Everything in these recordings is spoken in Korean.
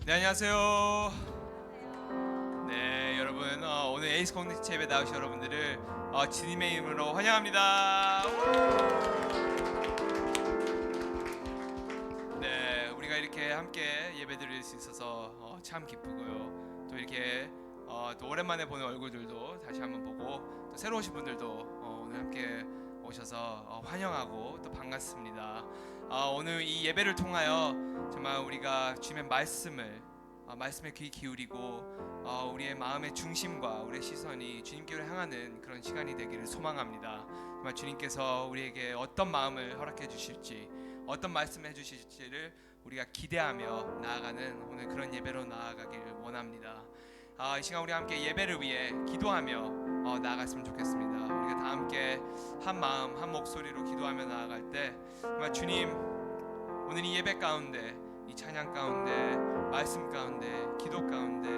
네, 안녕하세요. 네, 여러분 오늘 에이스 공동체 예배 나오신 여러분들을 주님의 이름으로 환영합니다. 네, 우리가 이렇게 함께 예배드릴 수 있어서 참 기쁘고요. 또 이렇게 또 오랜만에 보는 얼굴들도 다시 한번 보고 또 새로 오신 분들도 오늘 함께 오셔서 환영하고 또 반갑습니다. 오늘 이 예배를 통하여 정말 우리가 주님의 말씀에 귀 기울이고 우리의 마음의 중심과 우리의 시선이 주님께로 향하는 그런 시간이 되기를 소망합니다. 정말 주님께서 우리에게 어떤 마음을 허락해 주실지, 어떤 말씀을 해주실지를 우리가 기대하며 나아가는 오늘 그런 예배로 나아가길 원합니다. 이 시간 우리 함께 예배를 위해 기도하며 나아갔으면 좋겠습니다. 우리가 다 함께 한 마음 한 목소리로 기도하며 나아갈 때 정말 주님, 오늘 이 예배 가운데, 이 찬양 가운데, 말씀 가운데, 기도 가운데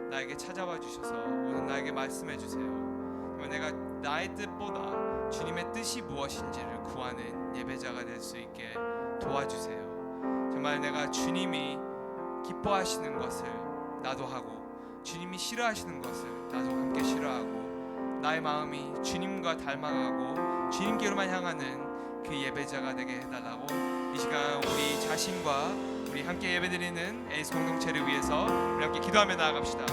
나에게 찾아와 주셔서 오늘 나에게 말씀해 주세요. 정말 내가 나의 뜻보다 주님의 뜻이 무엇인지를 구하는 예배자가 될 수 있게 도와주세요. 정말 내가 주님이 기뻐하시는 것을 나도 하고, 주님이 싫어하시는 것을 나도 함께 싫어하고, 나의 마음이 주님과 닮아가고 주님께로만 향하는 그 예배자가 되게 해달라고 이 시간 우리 자신과 우리 함께 예배드리는 에이스 공동체를 위해서 우리 함께 기도하며 나아갑시다.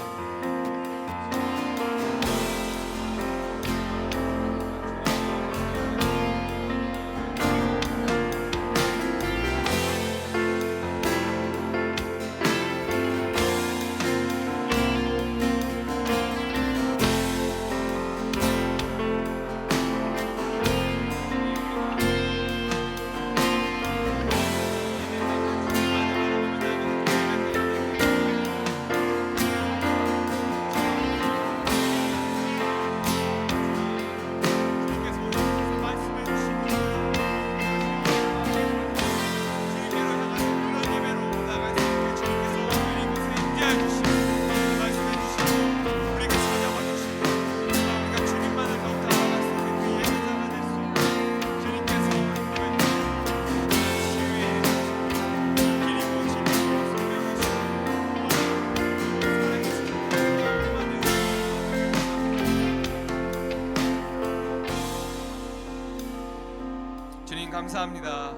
감사합니다.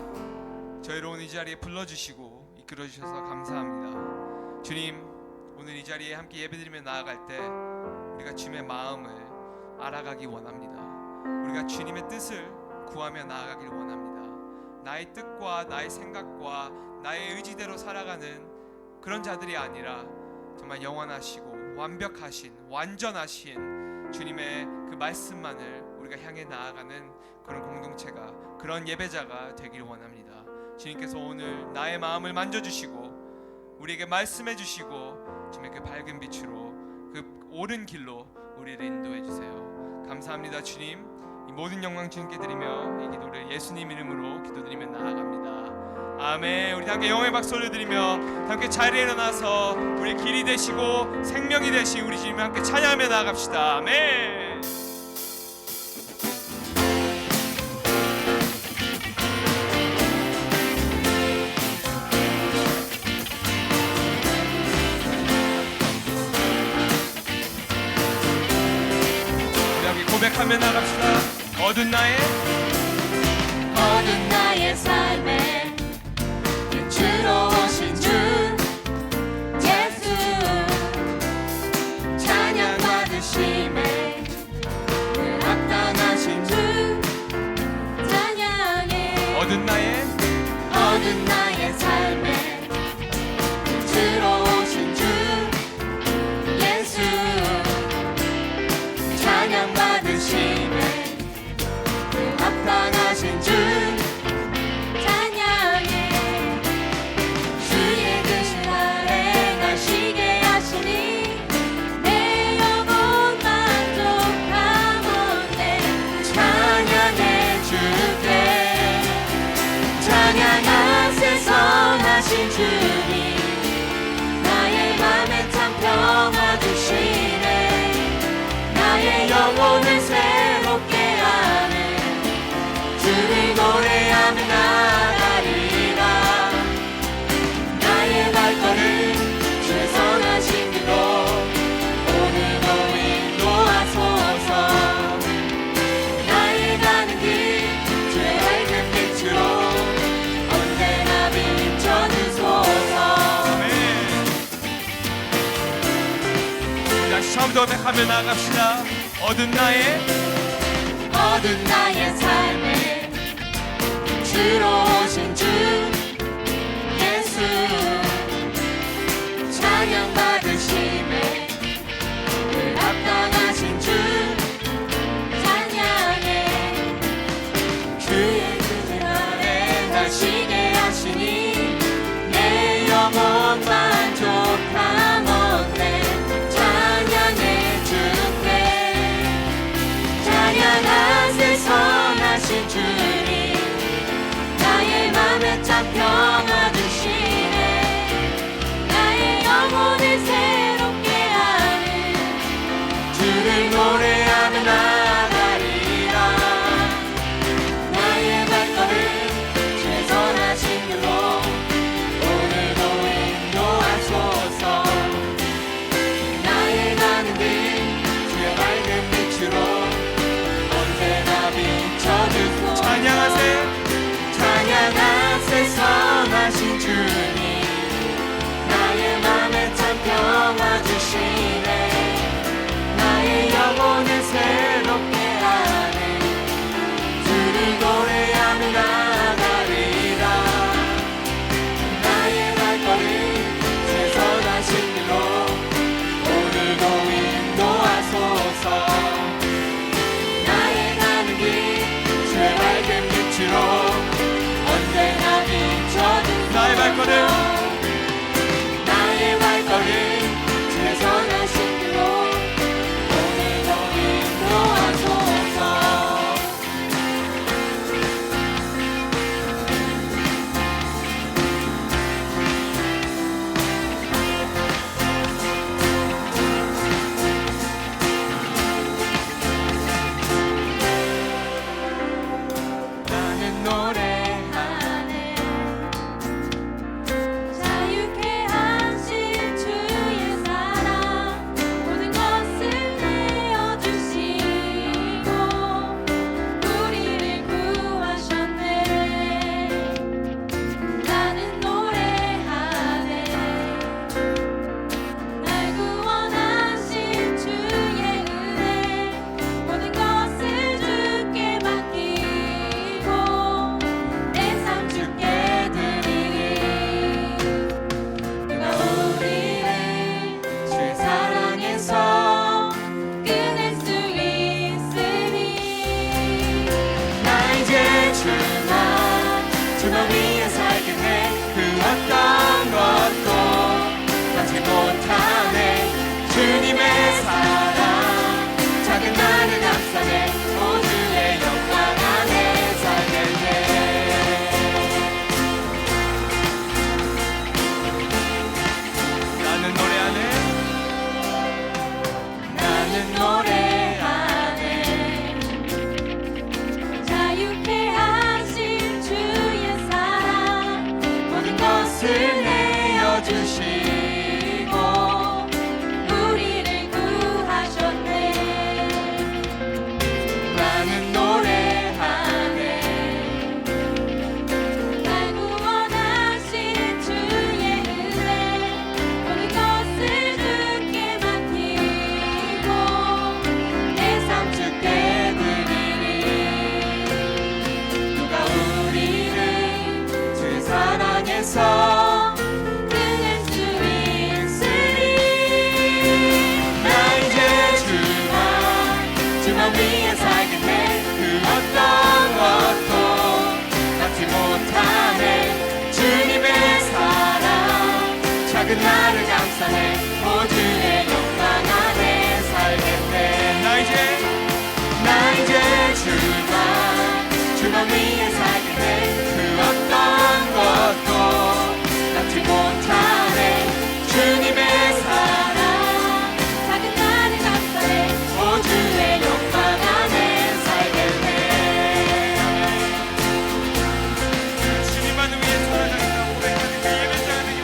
저희를 오늘 이 자리에 불러주시고 이끌어주셔서 감사합니다. 주님, 오늘 이 자리에 함께 예배드리며 나아갈 때 우리가 주님의 마음을 알아가기 원합니다. 우리가 주님의 뜻을 구하며 나아가길 원합니다. 나의 뜻과 나의 생각과 나의 의지대로 살아가는 그런 자들이 아니라 정말 영원하시고 완벽하신, 완전하신 주님의 그 말씀만을 우리가 향해 나아가는 그런 공동체가, 그런 예배자가 되길 원합니다. 주님께서 오늘 나의 마음을 만져주시고 우리에게 말씀해 주시고 주님의 그 밝은 빛으로 그 옳은 길로 우리를 인도해 주세요. 감사합니다. 주님, 이 모든 영광 주님께 드리며 이 기도를 예수님 이름으로 기도드리며 나아갑니다. 아멘. 우리 함께 영광의 박수 올려드리며 함께 자리에 일어나서 우리의 길이 되시고 생명이 되신 우리 주님을 함께 찬양하며 나아갑시다. 아멘. 고백하며 나갑시다. 어두운 나의 삶에 빛으로 오신 주 예수, 찬양 받으심에 그 합당하신 주 찬양해. 어두운 나의 삶에 빛으로 오신 주 예수, 찬양 받으심에 그 합당하신 주 찬양해. 주의 뜻을 아래 날 쉬게 하시니 내 영혼 만족하오네. 찬양해 주께, 찬양하세 선하신 주님, 나의 맘에 참 평화 주시네. 나의 영혼을 새롭게 하네. 주를 노래하며 나가리라. 나의 발걸음 주 고백하며 나갑시다. 얻은 나의 삶에 주로 오신 주 예수 찬양 받으심에 그 합당하신 주 찬양해 주의 뜻을 아래 가시게 하시니 내 영혼 만족함 얻네 찬양해 주께 찬양하세 선하신 주님 나의 맘에 참 평화 주시네 나의 영혼을 새롭게 하는 주를 노래하며 나가리라 나의 발걸음 주의 선하신 길로 오늘도 인도하소서 나의 가는 길 주의 밝은 빛으로 언제나 비춰주소서 찬양하세 선하신 주님 나의 맘에 참 평화 주시네 나의 영혼을 새롭게 하네 주를 노래하며 나가리라 나의 발걸음 주의 선하신 길로 오늘도 인도하소서 나의 가는 길 주의 밝은 빛으로 언제나 비춰주소서 나의 발걸음 주의 선하신 길로 오늘도 인도하소서 나는 노래하네 자유케 하신 주의 사랑 모든 것을 내어주시고 우리를 구하셨네 나는 노래하네 날 구원하신 주의 은혜 모든 것을 주께 맡기고 내 삶 주께 드리리 누가 우리를 주의 사랑에서 끊을 수 있으리 나 이제 주만 위에 살겠네 그 어떤 것도 받지 못하네 주님의 사랑 작은 나를 감싸네 모두의 영광 안에 살겠네 나는 노래하네. 나는 노래하네 자유케 하신 주의 사랑 모든 것을 내어주시고 우리를 구하셨네 나는 노래하네 날 구원하신 주의 은혜 모든 것을 주께 맡기고 내 삶 주께 드리리 누가 우리를 주의 사랑에서 끊을 수 있으리 나 이제 주만 위에 살겠네 그 어떤 것도 받지 못하네 주님의 사랑 작은 나를 감싸네 모두의 영광 안에 살겠네 나 이제 주만 위에 살겠네 그 어떤 것도 받지 못하네 주님의 사랑 작은 나를 감싸네 모두의 영광 안에 살겠네 주님만을 위해 살아가는 고백하는 그 예배자가 되기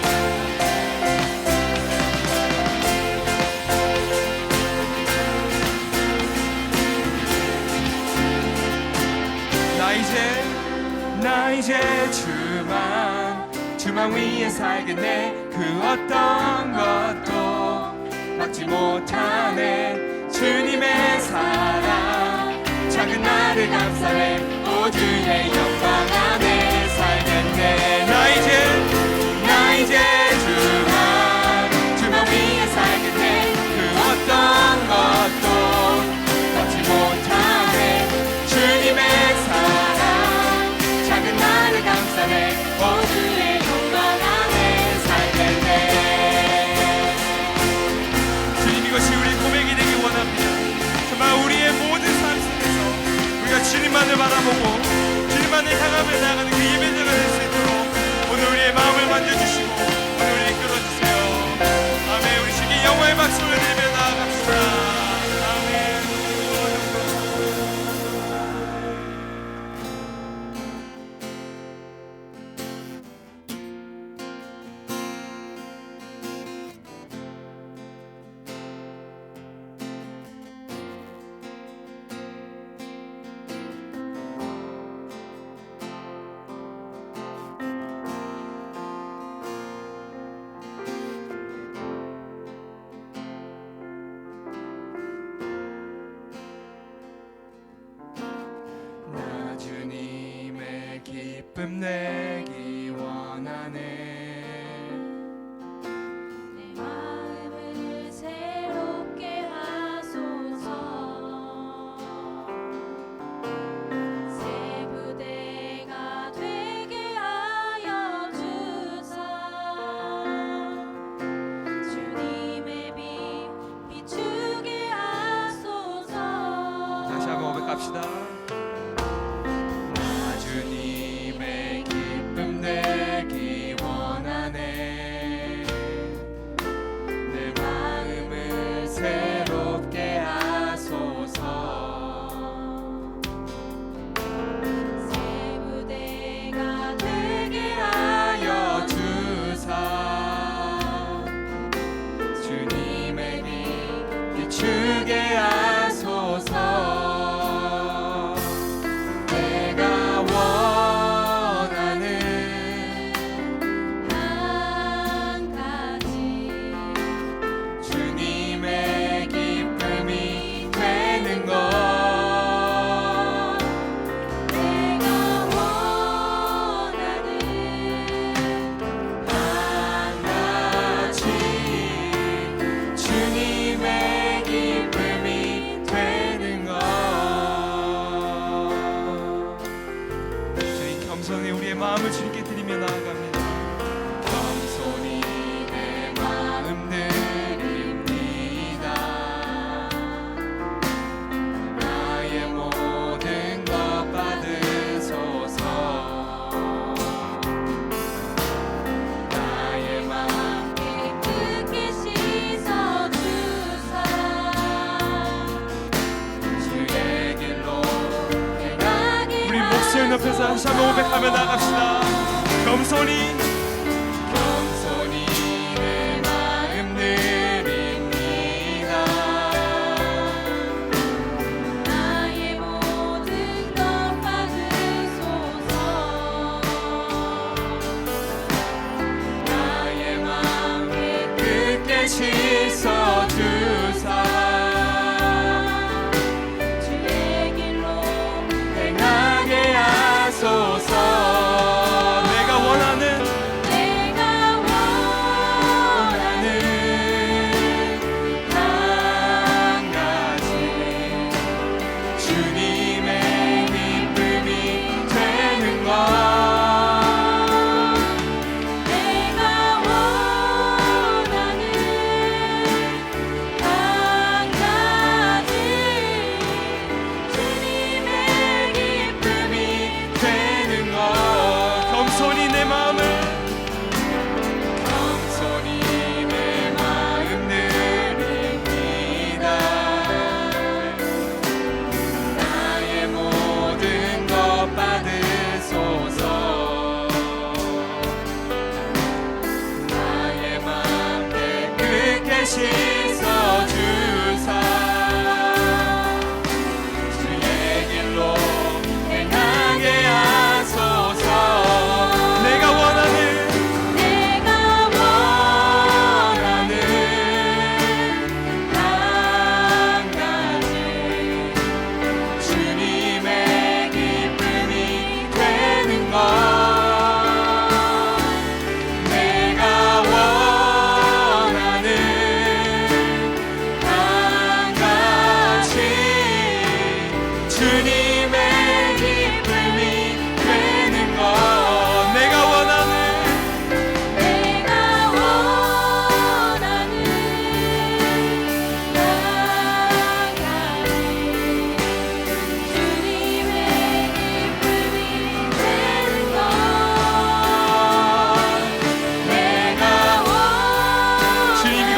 나 이제 주만 위에 살겠네 그 어떤 것도 받지 못하네. 주님의 사랑 작은 나를 감싸네. 모두의 영광 안에 살겠네. 나 이제 주만 위에 살겠네. 그 어떤 것도 받지 못하네. 주님의 사랑 작은 나를 감싸네. 모두의 영광 안에 살겠네. 주님, 이것이 우리 고백이 되기 원합니다. 정말 우리의 모든 삶 속에서 우리가 주님만을 바라보고 주님만을 향하며 나아가는 그 예배자가 될 수 있도록 오늘 우리의 마음을 만져주시고 오늘 우리를 이끌어주세요. 아멘. 우리 주께 영광의 박수를 드리며 나아갑시다. 아멘. 나 주님의 기쁨 내기 원하네. 내 마음을 새롭게 하소서. 새 부대가 되게 하여 주사. 주님의 빛 비추게 하소서. 다시 한번 고백합시다. 나 주님의 기쁨 내기 원하네. 내 마음을 새롭게 하소서. 새 부대가 되게 하여 주사. 주님의 빛 비추게 하소서. 내가 원하는 한 가지 주님의 기쁨이 되는 것. 내가 원하는 한 가지 주님의 기쁨이 되는 것. 주님, 겸손히 우리의 마음을 주님께 드리며 나아갑니다. 겸손히 내 마음 드립니다. 나의 모든 것 받으소서. 나의 마음 깨끗게 씻어 주사. 주의 길로 행하게 우리 목소리 높여서 다시 한번 고백하며 나갑시다. 겸손히 내 마음 드립니다. 나의 모든 것 받으소서. 나의 마음 깨끗게 씻어 주사. 주의 길로 행하게 하소서. 내가 원하는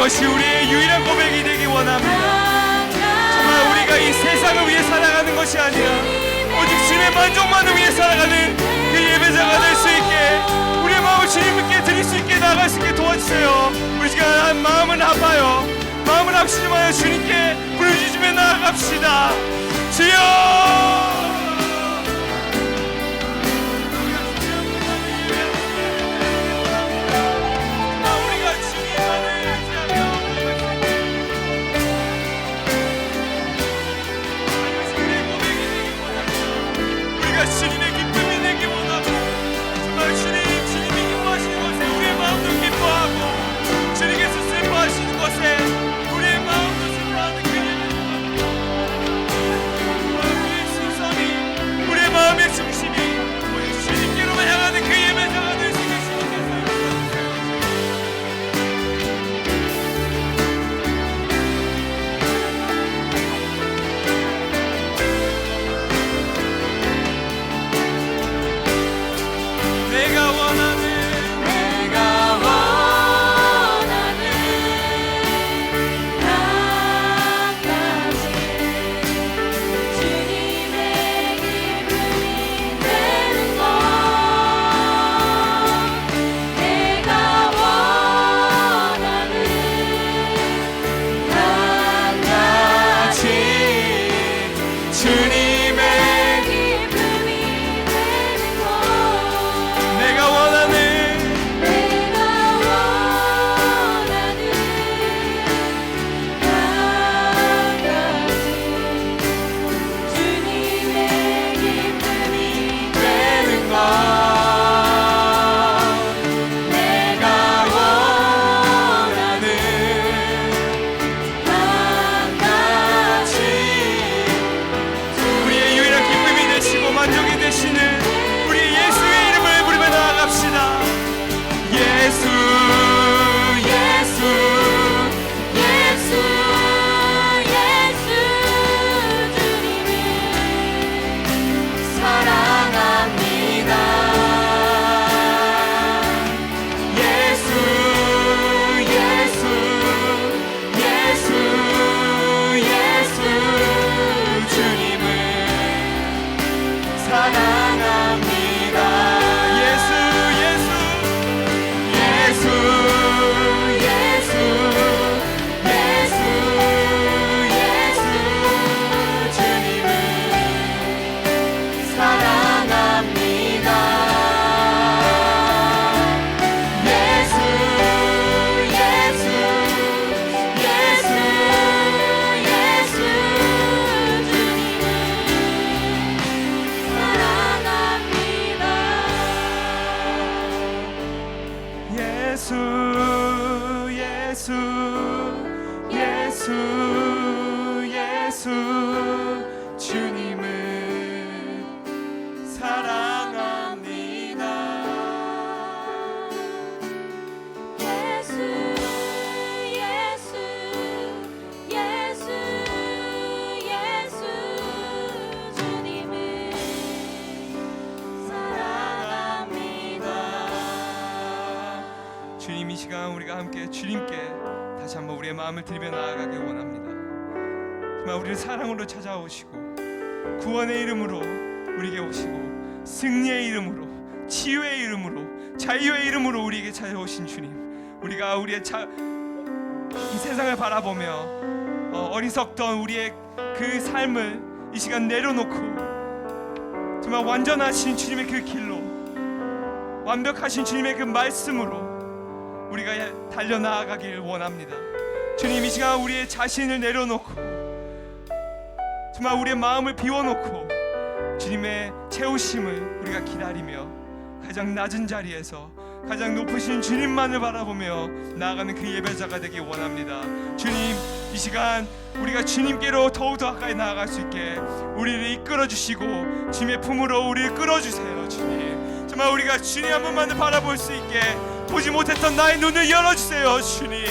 것이 우리의 유일한 고백이 되기 원합니다. 정말 우리가 이 세상을 위해 살아가는 것이 아니라 오직 주님의 만족만을 위해 살아가는 그 예배자가 될 수 있게, 우리의 마음을 주님께 드릴 수 있게, 나아갈 수 있게 도와주세요. 우리 시간 마음을 합하여, 마음을 합심하여 주님께 부르짖으며 나아갑시다. 주여! 주님의 기쁨이 되기 원하고, 정말 주님이 기뻐하시는 것에 우리의 마음도 기뻐하고, 주님께서 슬퍼하시는 것에 우리의 마음도 슬퍼하는 그 우리의 시선이, 우리의 마음의 중심이 오직 주님께로만 향하는 그 예배자가 될 수 있게 주님께서 내가 원하는 한 가지 주님의 기쁨이 되는 것, 내가 원하는 한 가지 주님의 기쁨이 되는 것, 내가 원하는 우리의 유일한 기쁨이 되시고 만족이 되시는 우리 예수의 이름을 부르며 나아갑시다. 예수, 예수, 예수 주님을 사랑합니다. 예수, 예수, 예수, 예수 주님을 사랑합니다. 예수, 예수, 예수, 예수, 예수, 예수 주님을 사랑합니다. 예수, 예수, 예수, 예수 주님을 예수, 예수, 예수, 예수 주님을 사랑합니다. 예수, 예수, 예수, 예수 주님을 사랑합니다. 주님, 이 시간 우리가 함께 주님께 다시 한번 우리의 마음을 드리며 나아가길 원합니다. 정말 우리를 사랑으로 찾아오시고 구원의 이름으로 우리에게 오시고 승리의 이름으로 치유의 이름으로 자유의 이름으로 우리에게 찾아오신 주님, 우리가 우리의 이 세상을 바라보며 어리석던 우리의 그 삶을 이 시간 내려놓고 정말 완전하신 주님의 그 길로, 완벽하신 주님의 그 말씀으로 우리가 달려나아가길 원합니다. 주님, 이 시간 우리의 자신을 내려놓고 정말 우리의 마음을 비워놓고 주님의 채우심을 우리가 기다리며 가장 낮은 자리에서 가장 높으신 주님만을 바라보며 나아가는 그 예배자가 되길 원합니다. 주님, 이 시간 우리가 주님께로 더욱더 가까이 나아갈 수 있게 우리를 이끌어 주시고 주님의 품으로 우리를 끌어주세요. 주님, 정말 우리가 주님 한 분만을 바라볼 수 있게 보지 못했던 나의 눈을 열어주세요. 주님,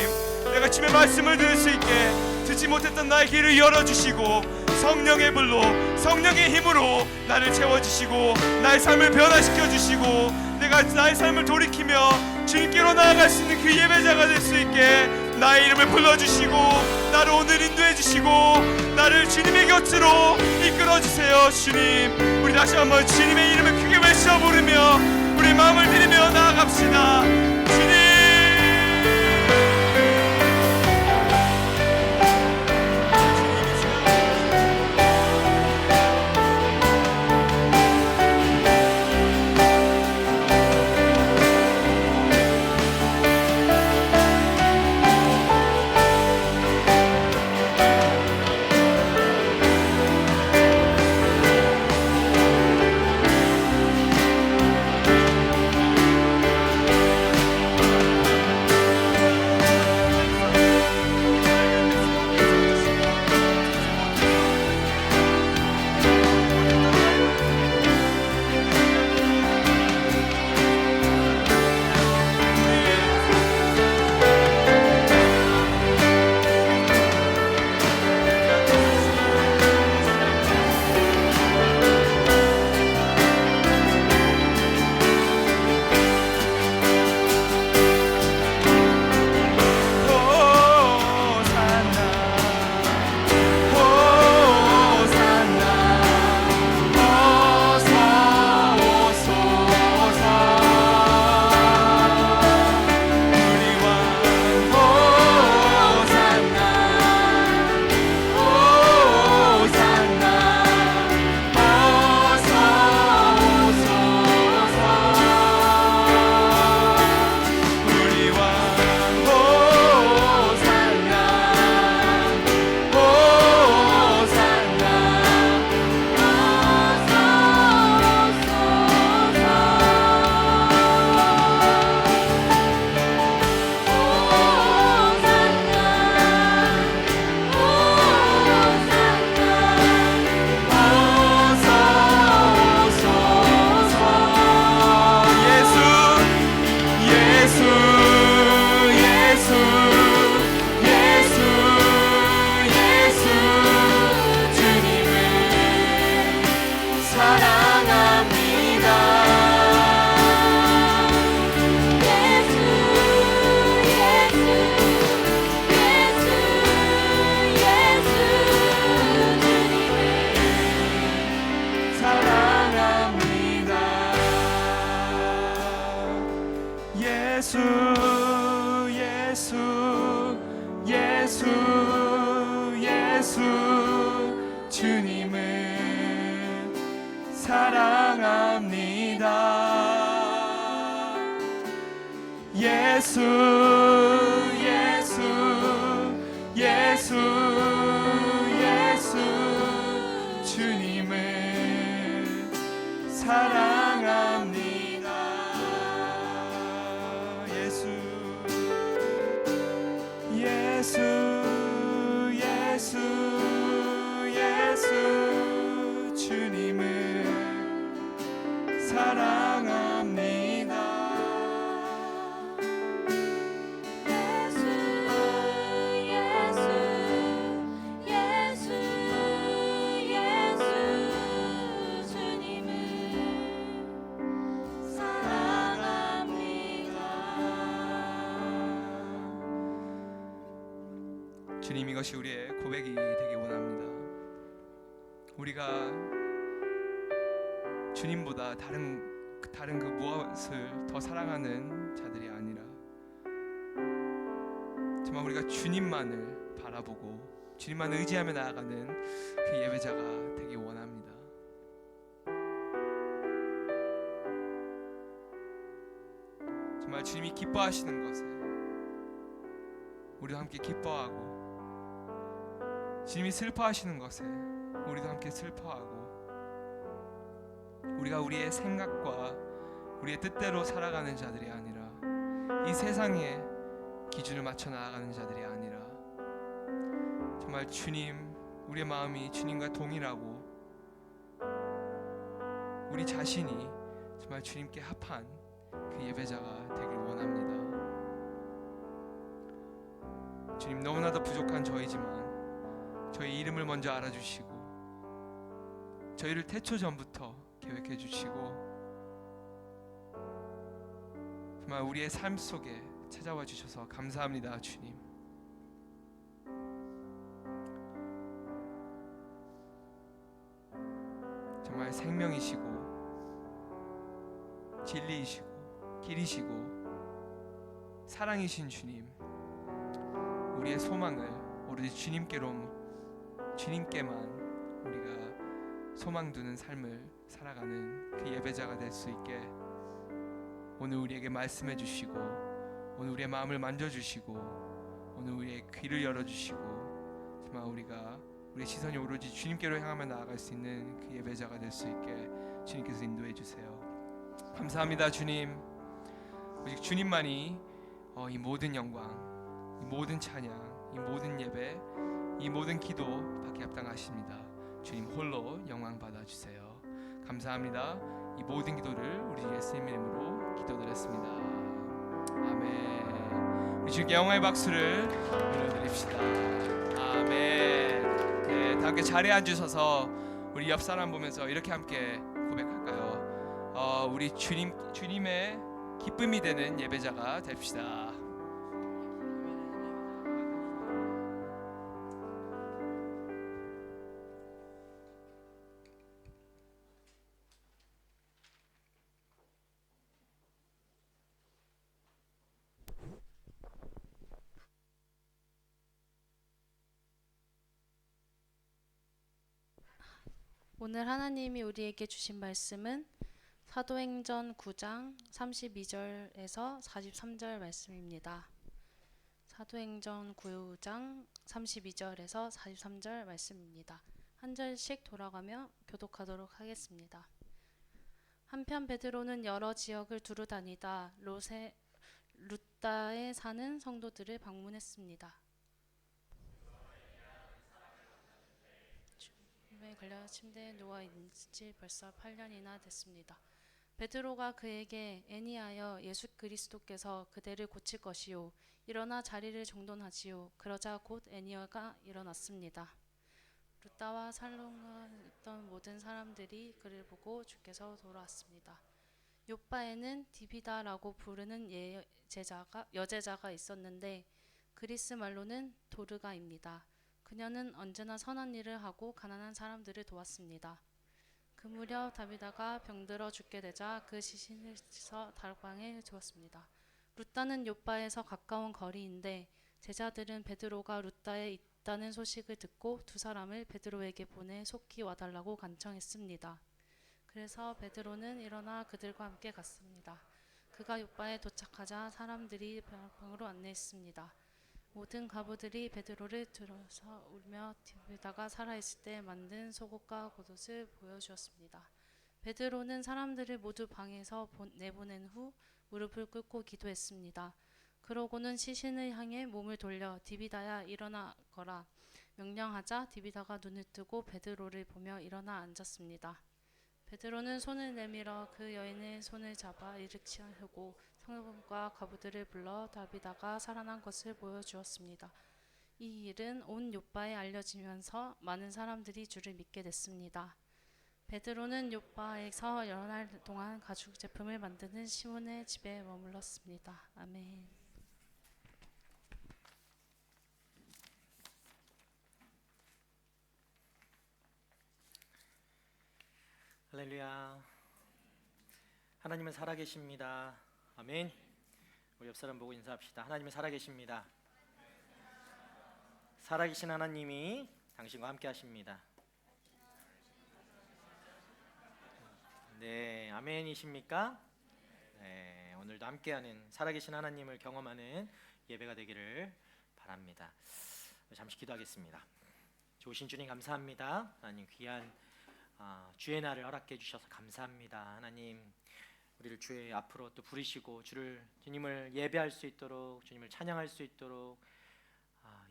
내가 주님의 말씀을 들을 수 있게 듣지 못했던 나의 귀를 열어주시고 성령의 불로 성령의 힘으로 나를 채워주시고 나의 삶을 변화시켜 주시고 내가 나의 삶을 돌이키며 주님께로 나아갈 수 있는 그 예배자가 될 수 있게 나의 이름을 불러주시고 나를 오늘 인도해 주시고 나를 주님의 곁으로 이끌어 주세요. 주님, 우리 다시 한번 주님의 이름을 크게 외쳐 부르며 우리 마음을 드리며 나아갑시다. 주님, 예수 예수 예수 예수 주님을 사랑합니다. 예수 예수 예수 예수 주님을 사랑합니다. 주님, 이것이 우리의 고백이 되기 원합니다. 우리가 주님보다 다른 그 무엇을 더 사랑하는 자들이 아니라 정말 우리가 주님만을 바라보고 주님만을 의지하며 나아가는 그 예배자가 되기 원합니다. 정말 주님이 기뻐하시는 것에 우리도 함께 기뻐하고, 주님이 슬퍼하시는 것에 우리도 함께 슬퍼하고, 우리가 우리의 생각과 우리의 뜻대로 살아가는 자들이 아니라 이 세상의 기준을 맞춰 나아가는 자들이 아니라 정말 주님, 우리의 마음이 주님과 동일하고 우리 자신이 정말 주님께 합한 그 예배자가 되길 원합니다. 주님, 너무나도 부족한 저희지만 저희 이름을 먼저 알아주시고 저희를 태초 전부터 계획해 주시고 정말 우리의 삶 속에 찾아와 주셔서 감사합니다. 주님, 생명이시고 진리이시고 길이시고 사랑이신 주님, 우리의 소망을 오로지 주님께만 우리가 소망 두는 삶을 살아가는 그 예배자가 될 수 있게 오늘 우리에게 말씀해 주시고, 오늘 우리의 마음을 만져주시고, 오늘 우리의 귀를 열어주시고, 정말 우리가 우리의 시선이 오로지 주님께로 향하며 나아갈 수 있는 그 예배자가 될 수 있게 주님께서 인도해 주세요. 감사합니다 주님. 오직 주님만이 이 모든 영광, 이 모든 찬양, 이 모든 예배, 이 모든 기도 받기 합당하십니다. 주님 홀로 영광 받아주세요. 감사합니다. 이 모든 기도를 우리 예수님 이름으로 기도드렸습니다. 아멘. 우리 주님께 영광의 박수를 올려드립시다. 아멘. 네, 다 함께 자리에 앉으셔서 우리 옆 사람 보면서 이렇게 함께 고백할까요? 우리 주님의 기쁨이 되는 예배자가 됩시다. 오늘 하나님이 우리에게 주신 말씀은 사도행전 9장 32절에서 43절 말씀입니다. 사도행전 9장 32절에서 43절 말씀입니다. 한 절씩 돌아가며 교독하도록 하겠습니다. 한편 베드로는 여러 지역을 두루 다니다 루다에 사는 성도들을 방문했습니다. 에 걸려 침대에 누워 있는 지 벌써 8년이나 됐습니다. 베드로가 그에게 애니하여 예수 그리스도께서 그대를 고칠 것이요 일어나 자리를 정돈하지요. 그러자 곧 애니아가 일어났습니다. 루다와 살롱에 있던 모든 사람들이 그를 보고 주께서 돌아왔습니다. 요빠에는 디비다라고 부르는 여제자가 있었는데 그리스 말로는 도르가입니다. 그녀는 언제나 선한 일을 하고 가난한 사람들을 도왔습니다. 그 무렵 다비다가 병들어 죽게 되자 그 시신을 씻어 다락방에 주었습니다. 루다는 요빠에서 가까운 거리인데 제자들은 베드로가 루다에 있다는 소식을 듣고 두 사람을 베드로에게 보내 속히 와달라고 간청했습니다. 그래서 베드로는 일어나 그들과 함께 갔습니다. 그가 요빠에 도착하자 사람들이 다락방으로 안내했습니다. 모든 가부들이 베드로를 들어서 울며 디비다가 살아있을 때 만든 속옷과 겉옷을 보여주었습니다. 베드로는 사람들을 모두 방에서 내보낸 후 무릎을 꿇고 기도했습니다. 그러고는 시신을 향해 몸을 돌려 디비다야 일어나거라 명령하자 디비다가 눈을 뜨고 베드로를 보며 일어나 앉았습니다. 베드로는 손을 내밀어 그 여인의 손을 잡아 일으키려고 성도과 가부들을 불러 다비다가 살아난 것을 보여주었습니다. 이 일은 온 요빠에 알려지면서 많은 사람들이 주를 믿게 됐습니다. 베드로는 요빠에서 여러 날 동안 가죽 제품을 만드는 시몬의 집에 머물렀습니다. 아멘. 할렐루야. 하나님은 살아계십니다. 아멘. 우리 옆 사람 보고 인사합시다. 하나님은 살아계십니다. 살아계신 하나님이 당신과 함께 하십니다. 네, 아멘이십니까? 네, 오늘도 함께하는 살아계신 하나님을 경험하는 예배가 되기를 바랍니다. 잠시 기도하겠습니다. 좋으신 주님 감사합니다. 하나님 귀한 주의 날을 허락해 주셔서 감사합니다. 하나님 우리를 주의 앞으로 또 부르시고 주님을 예배할 수 있도록, 주님을 찬양할 수 있도록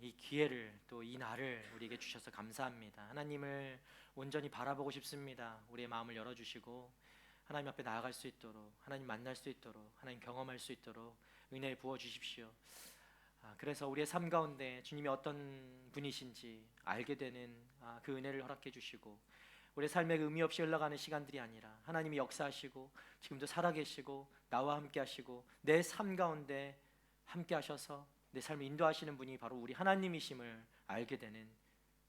이 기회를, 또 이 날을 우리에게 주셔서 감사합니다. 하나님을 온전히 바라보고 싶습니다. 우리의 마음을 열어주시고 하나님 앞에 나아갈 수 있도록, 하나님 만날 수 있도록, 하나님 경험할 수 있도록 은혜 부어주십시오. 그래서 우리의 삶 가운데 주님이 어떤 분이신지 알게 되는 그 은혜를 허락해 주시고, 우리의 삶에 의미 없이 흘러가는 시간들이 아니라 하나님이 역사하시고 지금도 살아계시고 나와 함께 하시고 내 삶 가운데 함께 하셔서 내 삶을 인도하시는 분이 바로 우리 하나님이심을 알게 되는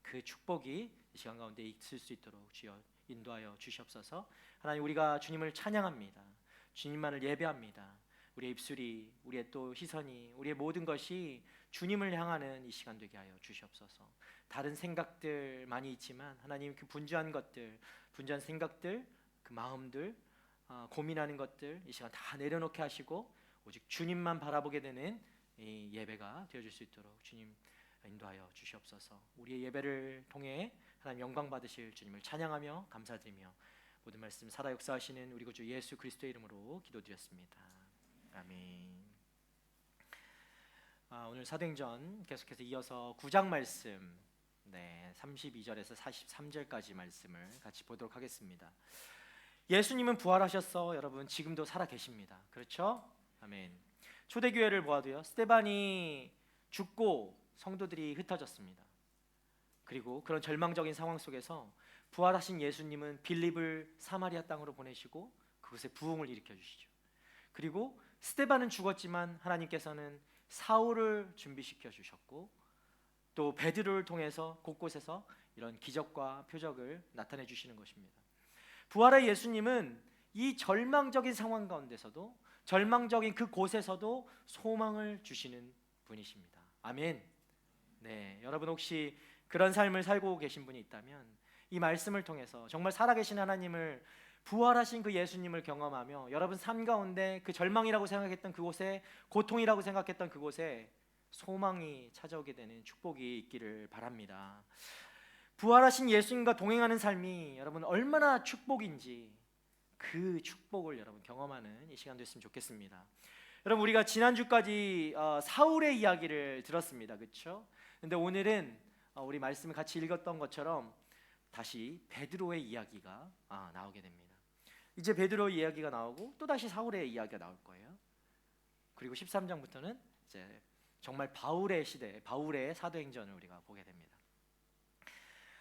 그 축복이 이 시간 가운데 있을 수 있도록 주여 인도하여 주시옵소서. 하나님, 우리가 주님을 찬양합니다. 주님만을 예배합니다. 우리의 입술이, 우리의 또 시선이, 우리의 모든 것이 주님을 향하는 이 시간 되게 하여 주시옵소서. 다른 생각들 많이 있지만 하나님, 그 분주한 것들, 분주한 생각들, 그 마음들, 고민하는 것들 이 시간 다 내려놓게 하시고 오직 주님만 바라보게 되는 이 예배가 되어줄 수 있도록 주님 인도하여 주시옵소서. 우리의 예배를 통해 하나님 영광 받으실 주님을 찬양하며 감사드리며 모든 말씀 살아 역사하시는 우리 구주 예수 그리스도의 이름으로 기도드렸습니다. 아멘. 오늘 사도행전 계속해서 이어서 9장 말씀, 32절에서 43절까지 말씀을 같이 보도록 하겠습니다. 예수님은 부활하셨어. 여러분, 지금도 살아 계십니다. 그렇죠? 아멘. 초대교회를 보아도요, 스데반이 죽고 성도들이 흩어졌습니다. 그리고 그런 절망적인 상황 속에서 부활하신 예수님은 빌립을 사마리아 땅으로 보내시고 그곳에 부흥을 일으켜 주시죠. 그리고 스데반은 죽었지만 하나님께서는 사울을 준비시켜 주셨고 또 베드로를 통해서 곳곳에서 이런 기적과 표적을 나타내 주시는 것입니다. 부활의 예수님은 이 절망적인 상황 가운데서도, 절망적인 그 곳에서도 소망을 주시는 분이십니다. 아멘. 여러분 혹시 그런 삶을 살고 계신 분이 있다면 이 말씀을 통해서 정말 살아계신 하나님을, 부활하신 그 예수님을 경험하며 여러분 삶 가운데 그 절망이라고 생각했던 그곳에, 고통이라고 생각했던 그곳에 소망이 찾아오게 되는 축복이 있기를 바랍니다. 부활하신 예수님과 동행하는 삶이 여러분 얼마나 축복인지 그 축복을 여러분 경험하는 이 시간 됐으면 좋겠습니다. 여러분, 우리가 지난주까지 사울의 이야기를 들었습니다. 그렇죠? 근데 오늘은 우리 말씀을 같이 읽었던 것처럼 다시 베드로의 이야기가 나오게 됩니다. 이제 베드로의 이야기가 나오고 또 다시 사울의 이야기가 나올 거예요. 그리고 13장부터는 이제 정말 바울의 시대, 바울의 사도행전을 우리가 보게 됩니다.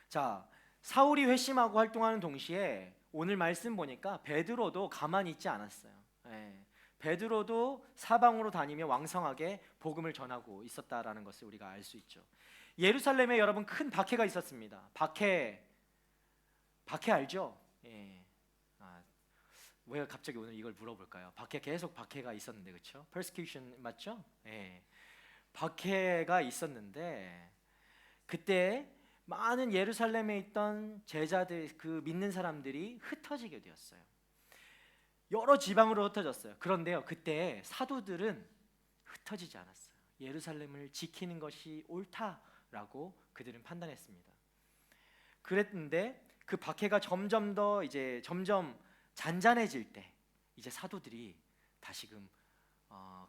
자, 사울이 회심하고 활동하는 동시에 오늘 말씀 보니까 베드로도 가만히 있지 않았어요. 베드로도 사방으로 다니며 왕성하게 복음을 전하고 있었다라는 것을 우리가 알 수 있죠. 예루살렘에 여러분 큰 박해가 있었습니다. 박해 알죠? 왜 갑자기 오늘 이걸 물어볼까요? 계속 박해가 있었는데, 그렇죠? persecution 맞죠? 박해가 있었는데 그때 많은 예루살렘에 있던 제자들, 그 믿는 사람들이 흩어지게 되었어요. 여러 지방으로 흩어졌어요. 그런데요, 그때 사도들은 흩어지지 않았어요. 예루살렘을 지키는 것이 옳다라고 그들은 판단했습니다. 그랬는데 그 박해가 점점 잔잔해질 때 이제 사도들이 다시금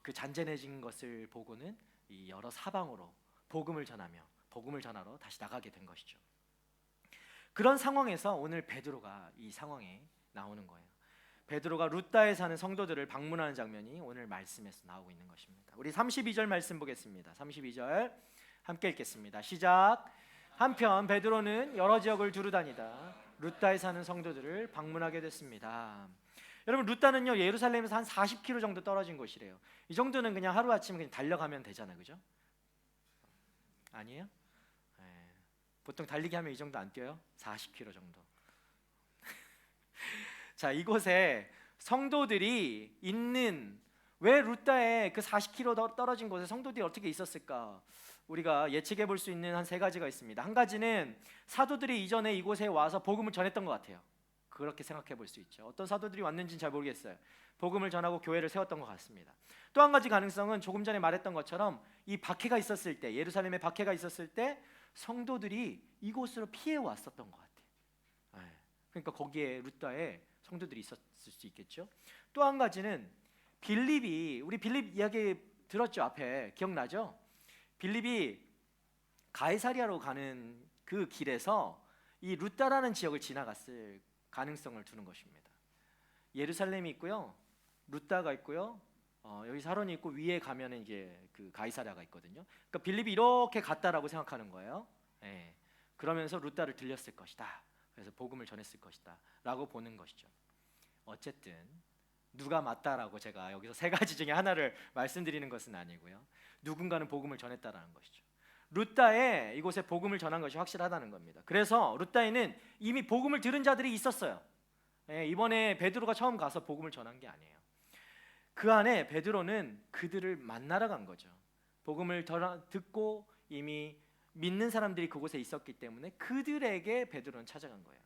그 잔잔해진 것을 보고는 이 여러 사방으로 복음을 전하러 다시 나가게 된 것이죠. 그런 상황에서 오늘 베드로가 이 상황에 나오는 거예요. 베드로가 루다에 사는 성도들을 방문하는 장면이 오늘 말씀에서 나오고 있는 것입니다. 우리 32절 말씀 보겠습니다. 32절 함께 읽겠습니다. 시작. 한편 베드로는 여러 지역을 두루다니다 루다에 사는 성도들을 방문하게 됐습니다. 여러분, 루다는요 예루살렘에서 한 40km 정도 떨어진 곳이래요. 이 정도는 그냥 하루아침에 그냥 달려가면 되잖아요, 그죠? 아니에요? 보통 달리기 하면 이 정도 안 뛰어요? 40km 정도. 자, 이곳에 성도들이 있는, 왜 루다에 그 40km 떨어진 곳에 성도들이 어떻게 있었을까? 우리가 예측해 볼 수 있는 한 세 가지가 있습니다. 한 가지는 사도들이 이전에 이곳에 와서 복음을 전했던 것 같아요. 그렇게 생각해 볼 수 있죠. 어떤 사도들이 왔는지는 잘 모르겠어요. 복음을 전하고 교회를 세웠던 것 같습니다. 또 한 가지 가능성은 조금 전에 말했던 것처럼 이 박해가 있었을 때, 예루살렘에 박해가 있었을 때 성도들이 이곳으로 피해 왔었던 것 같아요. 그러니까 거기에 루다에 성도들이 있었을 수 있겠죠. 또 한 가지는 우리 빌립 이야기 들었죠? 앞에 기억나죠? 빌립이 가이사리아로 가는 그 길에서 이 루다라는 지역을 지나갔을 가능성을 두는 것입니다. 예루살렘이 있고요, 루다가 있고요, 여기 사론이 있고 위에 가면은 이제 그 가이사랴가 있거든요. 그러니까 빌립이 이렇게 갔다라고 생각하는 거예요. 그러면서 루다를 들렸을 것이다. 그래서 복음을 전했을 것이다라고 보는 것이죠. 어쨌든 누가 맞다라고 제가 여기서 세 가지 중에 하나를 말씀드리는 것은 아니고요. 누군가는 복음을 전했다라는 것이죠. 룻다에 이곳에 복음을 전한 것이 확실하다는 겁니다. 그래서 룻다에는 이미 복음을 들은 자들이 있었어요. 이번에 베드로가 처음 가서 복음을 전한 게 아니에요. 그 안에 베드로는 그들을 만나러 간 거죠. 복음을 듣고 이미 믿는 사람들이 그곳에 있었기 때문에 그들에게 베드로는 찾아간 거예요.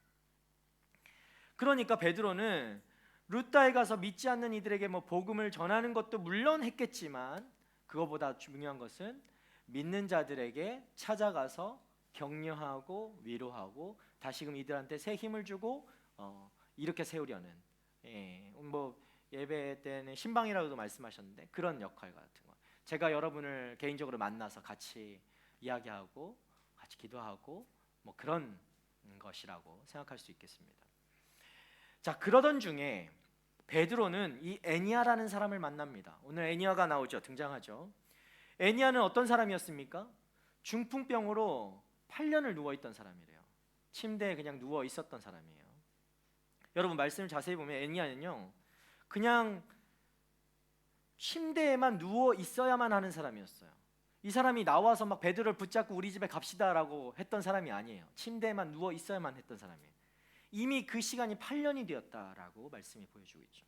그러니까 베드로는 룻다에 가서 믿지 않는 이들에게 뭐 복음을 전하는 것도 물론 했겠지만 그거보다 중요한 것은 믿는 자들에게 찾아가서 격려하고 위로하고 다시금 이들한테 새 힘을 주고 이렇게 세우려는, 뭐 예배 때는 신방이라고도 말씀하셨는데 그런 역할 같은 거. 제가 여러분을 개인적으로 만나서 같이 이야기하고 같이 기도하고 뭐 그런 것이라고 생각할 수 있겠습니다. 자, 그러던 중에 베드로는 이 애니아라는 사람을 만납니다. 오늘 애니아가 나오죠. 등장하죠. 애니아는 어떤 사람이었습니까? 중풍병으로 8년을 누워있던 사람이래요. 침대에 그냥 누워 있었던 사람이에요. 여러분 말씀을 자세히 보면 애니아는요 그냥 침대에만 누워 있어야만 하는 사람이었어요. 이 사람이 나와서 막 베드로를 붙잡고 우리 집에 갑시다라고 했던 사람이 아니에요. 침대에만 누워 있어야만 했던 사람이에요. 이미 그 시간이 8년이 되었다라고 말씀이 보여주고 있죠.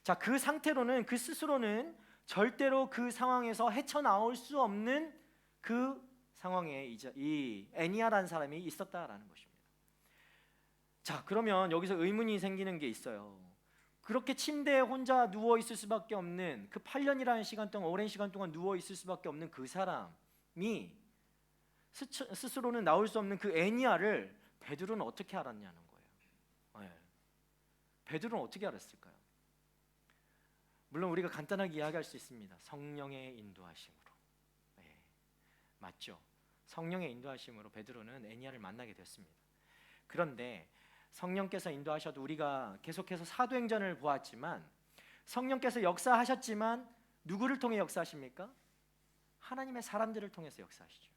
자, 그 상태로는 그 스스로는 절대로 그 상황에서 헤쳐나올 수 없는 그 상황에 이 애니아라는 사람이 있었다라는 것입니다. 자, 그러면 여기서 의문이 생기는 게 있어요. 그렇게 침대에 혼자 누워 있을 수밖에 없는 그 8년이라는 시간 동안, 오랜 시간 동안 누워 있을 수밖에 없는 그 사람이 스스로는 나올 수 없는 그 애니아를 베드로는 어떻게 알았냐는 거예요. 베드로는 어떻게 알았을까요? 물론 우리가 간단하게 이야기할 수 있습니다. 성령의 인도하심으로. 맞죠? 성령의 인도하심으로 베드로는 애니아를 만나게 됐습니다. 그런데 성령께서 인도하셔도 우리가 계속해서 사도행전을 보았지만 성령께서 역사하셨지만 누구를 통해 역사하십니까? 하나님의 사람들을 통해서 역사하시죠.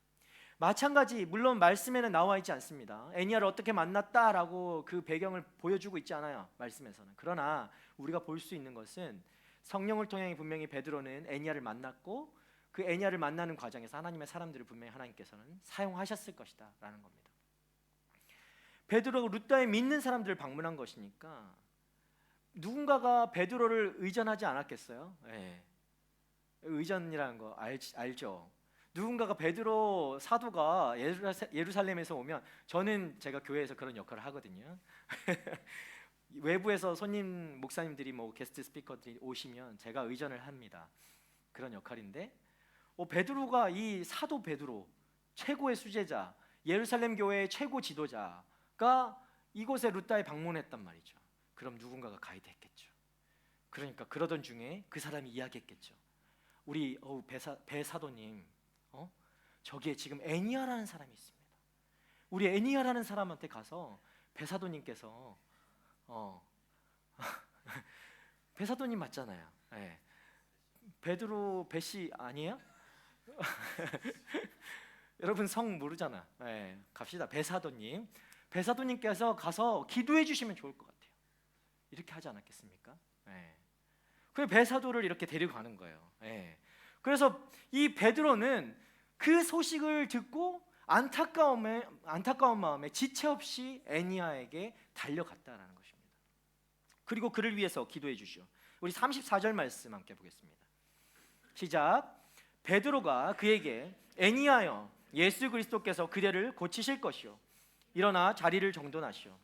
마찬가지, 물론 말씀에는 나와 있지 않습니다. 애니아를 어떻게 만났다라고 그 배경을 보여주고 있지 않아요, 말씀에서는. 그러나 우리가 볼 수 있는 것은 성령을 통해 분명히 베드로는 애니아를 만났고 그 애니아를 만나는 과정에서 하나님의 사람들을 분명히 하나님께서는 사용하셨을 것이다 라는 겁니다. 베드로가 룻다에 믿는 사람들을 방문한 것이니까 누군가가 베드로를 의전하지 않았겠어요? 의전이라는 거 알죠? 누군가가 베드로 사도가 예루살렘에서 오면, 저는 제가 교회에서 그런 역할을 하거든요. 외부에서 손님 목사님들이 뭐 게스트 스피커들이 오시면 제가 의전을 합니다. 그런 역할인데 베드로가, 이 사도 베드로, 최고의 수제자, 예루살렘 교회의 최고 지도자가 이곳에 룻다에 방문했단 말이죠. 그럼 누군가가 가이드했겠죠. 그러니까 그러던 중에 그 사람이 이야기했겠죠. 우리 배사도님, 저기에 지금 애니아라는 사람이 있습니다. 우리 애니아라는 사람한테 가서 배사도님께서 배사도님 맞잖아요. 베드로 배씨 아니에요? 여러분 성 모르잖아. 갑시다. 배사도님께서 가서 기도해 주시면 좋을 것 같아요. 이렇게 하지 않았겠습니까? 그 배사도를 이렇게 데려가는 거예요. 그래서 이 베드로는 그 소식을 듣고 안타까운 마음에 지체 없이 애니아에게 달려갔다라는 것입니다. 그리고 그를 위해서 기도해 주시오. 우리 34절 말씀 함께 보겠습니다. 시작. 베드로가 그에게 애니아여, 예수 그리스도께서 그대를 고치실 것이요, 일어나 자리를 정돈하시오.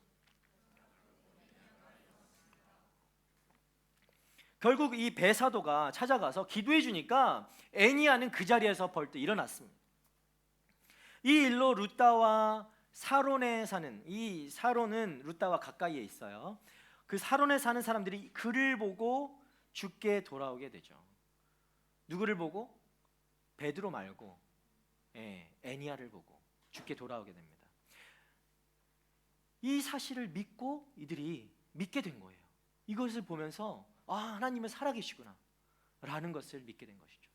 결국 이 배사도가 찾아가서 기도해 주니까 애니아는 그 자리에서 벌떡 일어났습니다. 이 일로 룻다와 사론에 사는, 이 사론은 룻다와 가까이에 있어요. 그 사론에 사는 사람들이 그를 보고 죽게 돌아오게 되죠. 누구를 보고? 베드로 말고 애니아를 보고 죽게 돌아오게 됩니다. 이 사실을 믿고 이들이 믿게 된 거예요. 이것을 보면서 하나님은 살아계시구나 라는 것을 믿게 된 것이죠.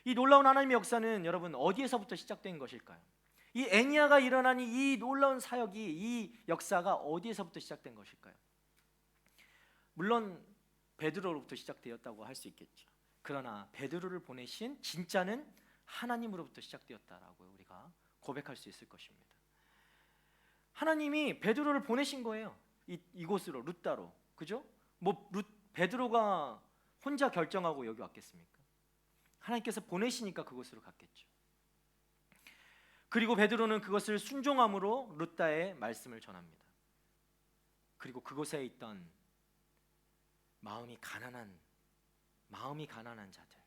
이 놀라운 하나님의 역사는 여러분 어디에서부터 시작된 것일까요? 이 애니아가 일어난 이 놀라운 사역이, 이 역사가 어디에서부터 시작된 것일까요? 물론 베드로로부터 시작되었다고 할 수 있겠죠. 그러나 베드로를 보내신 진짜는 하나님으로부터 시작되었다라고 우리가 고백할 수 있을 것입니다. 하나님이 베드로를 보내신 거예요. 이곳으로, 룻다로. 그죠? 베드로가 혼자 결정하고 여기 왔겠습니까? 하나님께서 보내시니까 그곳으로 갔겠죠. 그리고 베드로는 그것을 순종함으로 룻다의 말씀을 전합니다. 그리고 그곳에 있던 마음이 가난한 자들,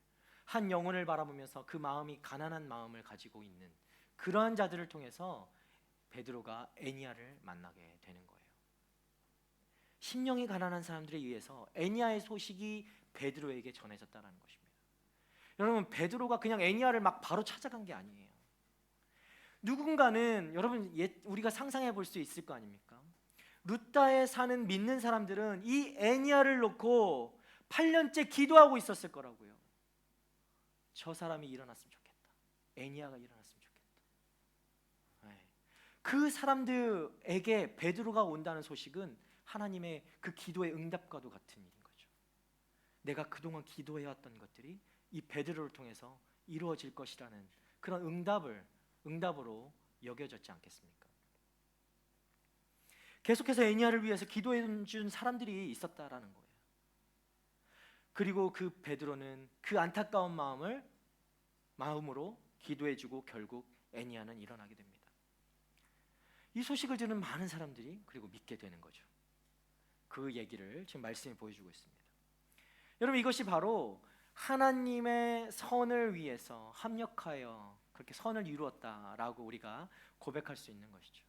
한 영혼을 바라보면서 그 마음이 가난한 마음을 가지고 있는 그러한 자들을 통해서 베드로가 에니야를 만나게 되는 거예요. 심령이 가난한 사람들에 의해서 에니야의 소식이 베드로에게 전해졌다는 것입니다. 여러분, 베드로가 그냥 에니야를 막 바로 찾아간 게 아니에요. 누군가는, 여러분, 우리가 상상해 볼 수 있을 거 아닙니까? 룻다에 사는 믿는 사람들은 이 에니야를 놓고 8년째 기도하고 있었을 거라고요. 저 사람이 일어났으면 좋겠다. 에니야가 일어났으면 좋겠다. 네. 그 사람들에게 베드로가 온다는 소식은 하나님의 그 기도의 응답과도 같은 일인 거죠. 내가 그동안 기도해왔던 것들이 이 베드로를 통해서 이루어질 것이라는 그런 응답으로 여겨졌지 않겠습니까? 계속해서 에니야를 위해서 기도해 준 사람들이 있었다라는 거예요. 그리고 그 베드로는 그 안타까운 마음으로 기도해주고 결국 에니야는 일어나게 됩니다. 이 소식을 듣는 많은 사람들이 그리고 믿게 되는 거죠. 그 얘기를 지금 말씀이 보여주고 있습니다. 여러분, 이것이 바로 하나님의 선을 위해서 합력하여 그렇게 선을 이루었다라고 우리가 고백할 수 있는 것이죠.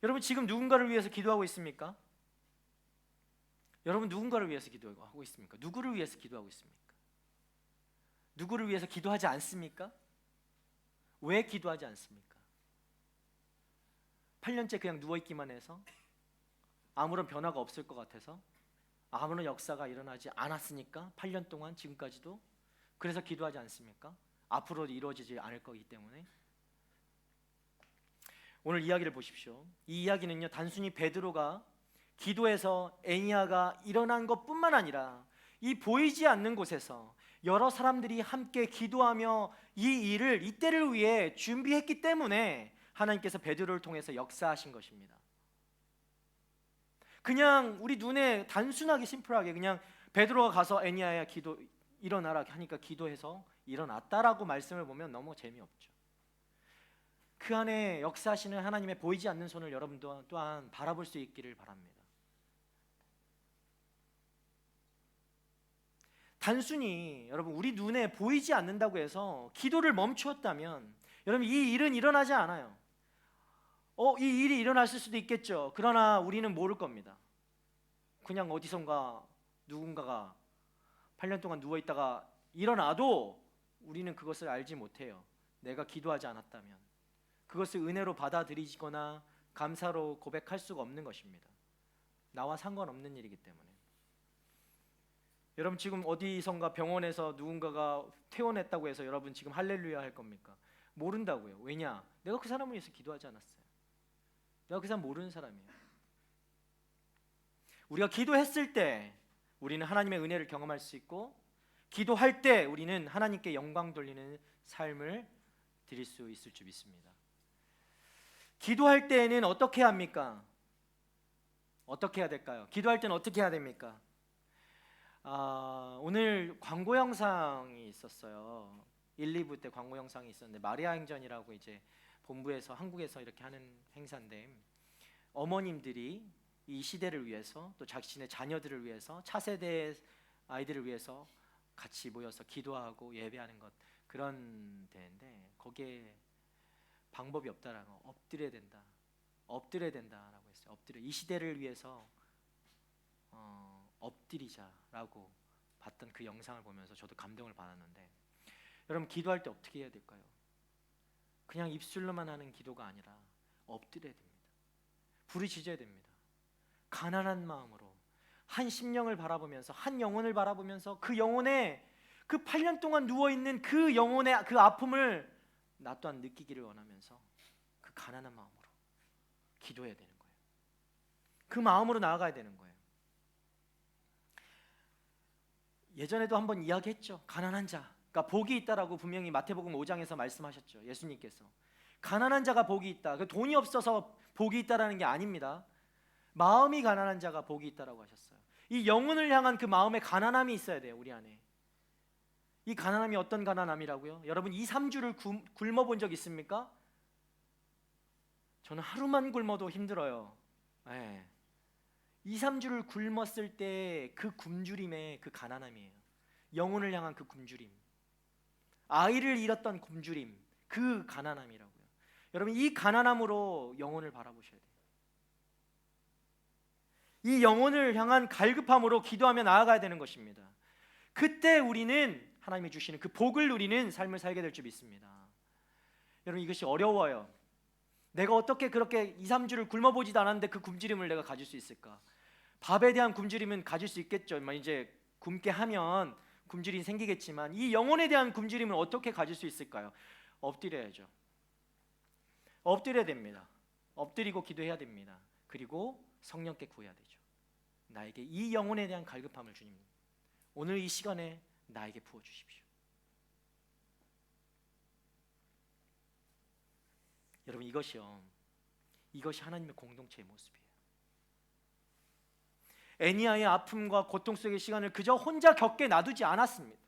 여러분, 지금 누군가를 위해서 기도하고 있습니까? 여러분, 누군가를 위해서 기도하고 있습니까? 누구를 위해서 기도하고 있습니까? 누구를 위해서 기도하지 않습니까? 왜 기도하지 않습니까? 8년째 그냥 누워있기만 해서, 아무런 변화가 없을 것 같아서, 아무런 역사가 일어나지 않았으니까 8년 동안 지금까지도, 그래서 기도하지 않습니까? 앞으로도 이루어지지 않을 거기 때문에. 오늘 이야기를 보십시오. 이 이야기는요, 단순히 베드로가 기도해서 에니야가 일어난 것뿐만 아니라 이 보이지 않는 곳에서 여러 사람들이 함께 기도하며 이때를 위해 준비했기 때문에 하나님께서 베드로를 통해서 역사하신 것입니다. 그냥 우리 눈에 단순하게 심플하게 그냥 베드로가 가서 에니야야 일어나라 하니까 기도해서 일어났다라고 말씀을 보면 너무 재미없죠. 그 안에 역사하시는 하나님의 보이지 않는 손을 여러분도 또한 바라볼 수 있기를 바랍니다. 단순히 여러분 우리 눈에 보이지 않는다고 해서 기도를 멈추었다면 여러분 이 일은 일어나지 않아요. 이 일이 일어났을 수도 있겠죠. 그러나 우리는 모를 겁니다. 그냥 어디선가 누군가가 8년 동안 누워있다가 일어나도 우리는 그것을 알지 못해요. 내가 기도하지 않았다면 그것을 은혜로 받아들이거나 감사로 고백할 수가 없는 것입니다. 나와 상관없는 일이기 때문에. 여러분 지금 어디선가 병원에서 누군가가 퇴원했다고 해서 여러분 지금 할렐루야 할 겁니까? 모른다고요. 왜냐? 내가 그 사람을 위해서 기도하지 않았어요. 내가 그 사람 모르는 사람이에요. 우리가 기도했을 때 우리는 하나님의 은혜를 경험할 수 있고, 기도할 때 우리는 하나님께 영광 돌리는 삶을 드릴 수 있을 줄 믿습니다. 기도할 때에는 어떻게 합니까? 어떻게 해야 될까요? 기도할 때는 어떻게 해야 됩니까? 오늘 광고 영상이 있었어요. 1, 2부 때 광고 영상이 있었는데 마리아 행전이라고 이제 본부에서 한국에서 이렇게 하는 행사인데, 어머님들이 이 시대를 위해서 또 자신의 자녀들을 위해서 차세대 아이들을 위해서 같이 모여서 기도하고 예배하는 것, 그런 데인데 거기에 방법이 없다라고 엎드려야 된다라고 했어요. 이 시대를 위해서 엎드리자라고 봤던 그 영상을 보면서 저도 감동을 받았는데, 여러분 기도할 때 어떻게 해야 될까요? 그냥 입술로만 하는 기도가 아니라 엎드려야 됩니다. 부르짖어야 됩니다. 가난한 마음으로 한 심령을 바라보면서, 한 영혼을 바라보면서 그 영혼에, 그 8년 동안 누워있는 그 영혼의 그 아픔을 나 또한 느끼기를 원하면서 그 가난한 마음으로 기도해야 되는 거예요. 그 마음으로 나아가야 되는 거예요. 예전에도 한번 이야기했죠. 가난한 자, 그러니까 복이 있다라고 분명히 마태복음 5장에서 말씀하셨죠. 예수님께서 가난한 자가 복이 있다. 그 돈이 없어서 복이 있다라는 게 아닙니다. 마음이 가난한 자가 복이 있다라고 하셨어요. 이 영혼을 향한 그 마음의 가난함이 있어야 돼요, 우리 안에. 이 가난함이 어떤 가난함이라고요? 여러분 2, 3주를 굶어 본 적 있습니까? 저는 하루만 굶어도 힘들어요. 네. 2, 3주를 굶었을 때 그 굶주림의 그 가난함이에요. 영혼을 향한 그 굶주림, 아이를 잃었던 굶주림, 그 가난함이라고요. 여러분 이 가난함으로 영혼을 바라보셔야 돼요. 이 영혼을 향한 갈급함으로 기도하며 나아가야 되는 것입니다. 그때 우리는 하나님이 주시는 그 복을 누리는 삶을 살게 될 줄 믿습니다. 여러분 이것이 어려워요. 내가 어떻게 그렇게 2, 3주를 굶어보지도 않았는데 그 굶주림을 내가 가질 수 있을까? 밥에 대한 굶주림은 가질 수 있겠죠. 이제 굶게 하면 굶주림이 생기겠지만 이 영혼에 대한 굶주림을 어떻게 가질 수 있을까요? 엎드려야죠. 엎드려야 됩니다. 엎드리고 기도해야 됩니다. 그리고 성령께 구해야 되죠. 나에게 이 영혼에 대한 갈급함을 주님 오늘 이 시간에 나에게 부어주십시오. 여러분 이것이 하나님의 공동체의 모습이에요. 애니야의 아픔과 고통 속의 시간을 그저 혼자 겪게 놔두지 않았습니다.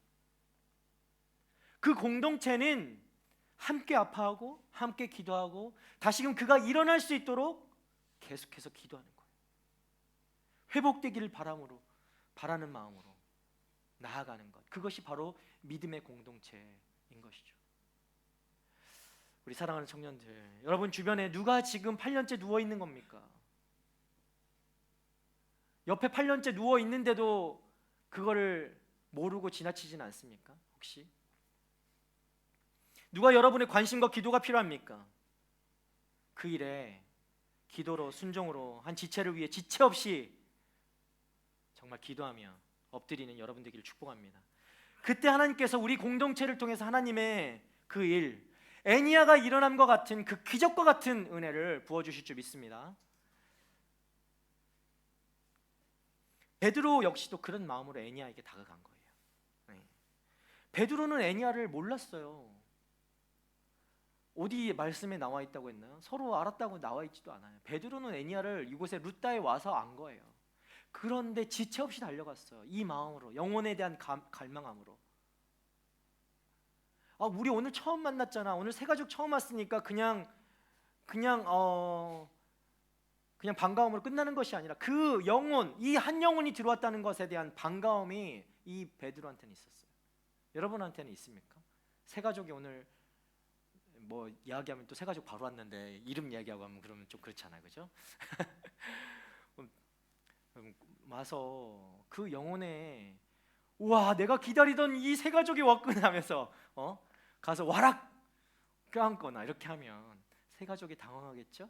그 공동체는 함께 아파하고 함께 기도하고 다시금 그가 일어날 수 있도록 계속해서 기도하는 거예요. 회복되기를 바라는 마음으로 나아가는 것, 그것이 바로 믿음의 공동체인 것이죠. 우리 사랑하는 청년들, 여러분 주변에 누가 지금 8년째 누워 있는 겁니까? 옆에 8년째 누워 있는데도 그거를 모르고 지나치진 않습니까? 혹시 누가 여러분의 관심과 기도가 필요합니까? 그 일에 기도로 순종으로 한 지체를 위해 지체 없이 정말 기도하며 엎드리는 여러분 되기를 축복합니다. 그때 하나님께서 우리 공동체를 통해서 하나님의 그 일, 애니야가 일어남과 같은 그 기적과 같은 은혜를 부어주실 줄 믿습니다. 베드로 역시도 그런 마음으로 애니야에게 다가간 거예요. 네. 베드로는 애니야를 몰랐어요. 어디 말씀에 나와 있다고 했나요? 서로 알았다고 나와 있지도 않아요. 베드로는 애니야를 이곳에 루다에 와서 안 거예요. 그런데 지체 없이 달려갔어요. 이 마음으로, 영혼에 대한 갈망함으로. 우리 오늘 처음 만났잖아. 오늘 새 가족 처음 왔으니까 그냥 반가움으로 끝나는 것이 아니라 그 영혼, 이 한 영혼이 들어왔다는 것에 대한 반가움이 이 베드로한테는 있었어요. 여러분한테는 있습니까? 새 가족이 오늘 뭐 이야기하면 또 새 가족 바로 왔는데 이름 이야기하고 하면 그러면 좀 그렇잖아요, 그죠? 와서 그 영혼에 우와 내가 기다리던 이 새 가족이 왔구나 하면서 가서 와락 껴안거나 이렇게 하면 새 가족이 당황하겠죠?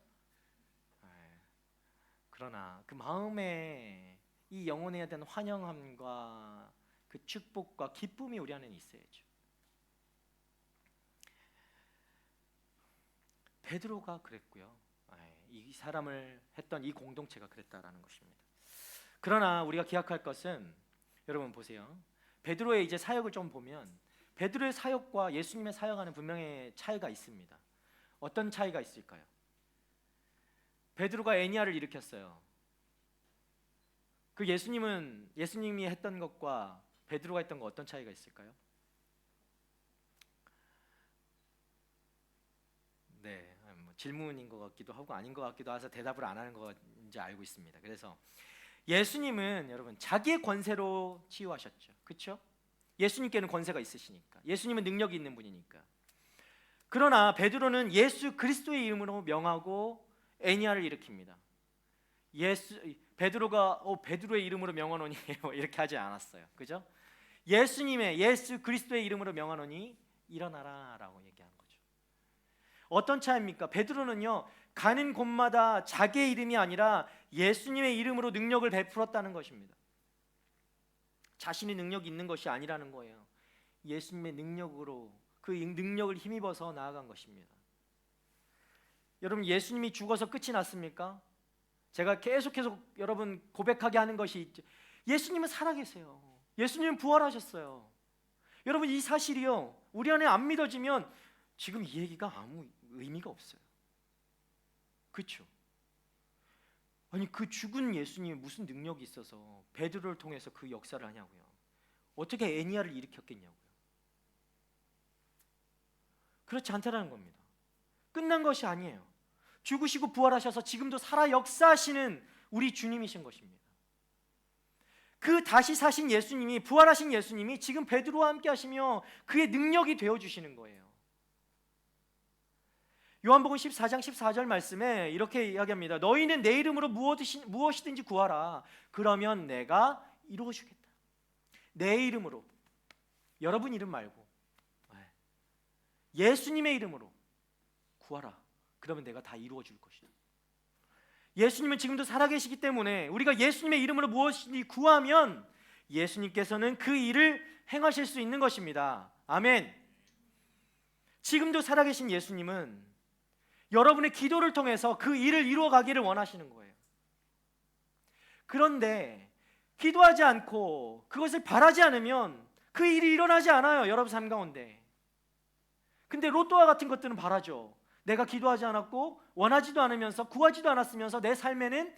그러나 그 마음에 이 영혼에 대한 환영함과 그 축복과 기쁨이 우리 안에 있어야죠. 베드로가 그랬고요. 이 사람을 했던 이 공동체가 그랬다라는 것입니다. 그러나 우리가 기억할 것은 여러분 보세요. 베드로의 이제 사역을 좀 보면 베드로의 사역과 예수님의 사역하는 분명히 차이가 있습니다. 어떤 차이가 있을까요? 베드로가 애니야를 일으켰어요. 그 예수님이 했던 것과 베드로가 했던 것 어떤 차이가 있을까요? 네, 뭐 질문인 것 같기도 하고 아닌 것 같기도 해서 대답을 안 하는 건지 알고 있습니다. 그래서 예수님은 여러분 자기의 권세로 치유하셨죠. 그렇죠? 예수님께는 권세가 있으시니까. 예수님은 능력이 있는 분이니까. 그러나 베드로는 예수 그리스도의 이름으로 명하고 애니야를 일으킵니다. 베드로가 베드로의 이름으로 명하노니 이렇게 하지 않았어요. 그죠? 예수 그리스도의 이름으로 명하노니 일어나라라고 얘기한 거죠. 어떤 차이입니까? 베드로는요 가는 곳마다 자기의 이름이 아니라 예수님의 이름으로 능력을 베풀었다는 것입니다. 자신이 능력이 있는 것이 아니라는 거예요. 예수님의 능력으로 그 능력을 힘입어서 나아간 것입니다. 여러분 예수님이 죽어서 끝이 났습니까? 제가 계속해서 여러분 고백하게 하는 것이 있죠. 예수님은 살아계세요. 예수님은 부활하셨어요. 여러분, 이 사실이요, 우리 안에 안 믿어지면 지금 이 얘기가 아무 의미가 없어요. 그렇죠? 아니, 그 죽은 예수님이 무슨 능력이 있어서 베드로를 통해서 그 역사를 하냐고요. 어떻게 애니야를 일으켰겠냐고요. 그렇지 않다라는 겁니다. 끝난 것이 아니에요. 죽으시고 부활하셔서 지금도 살아 역사하시는 우리 주님이신 것입니다. 그 다시 사신 예수님이, 부활하신 예수님이 지금 베드로와 함께 하시며 그의 능력이 되어주시는 거예요. 요한복음 14장 14절 말씀에 이렇게 이야기합니다. 너희는 내 이름으로 무엇이든지 구하라. 그러면 내가 이루어주겠다. 내 이름으로, 여러분 이름 말고 예수님의 이름으로 구하라. 그러면 내가 다 이루어 줄 것이다. 예수님은 지금도 살아계시기 때문에 우리가 예수님의 이름으로 무엇이든지 구하면 예수님께서는 그 일을 행하실 수 있는 것입니다. 아멘. 지금도 살아계신 예수님은 여러분의 기도를 통해서 그 일을 이루어 가기를 원하시는 거예요. 그런데 기도하지 않고 그것을 바라지 않으면 그 일이 일어나지 않아요. 여러분 삶 가운데. 근데 로또와 같은 것들은 바라죠. 내가 기도하지 않았고 원하지도 않으면서 구하지도 않았으면서 내 삶에는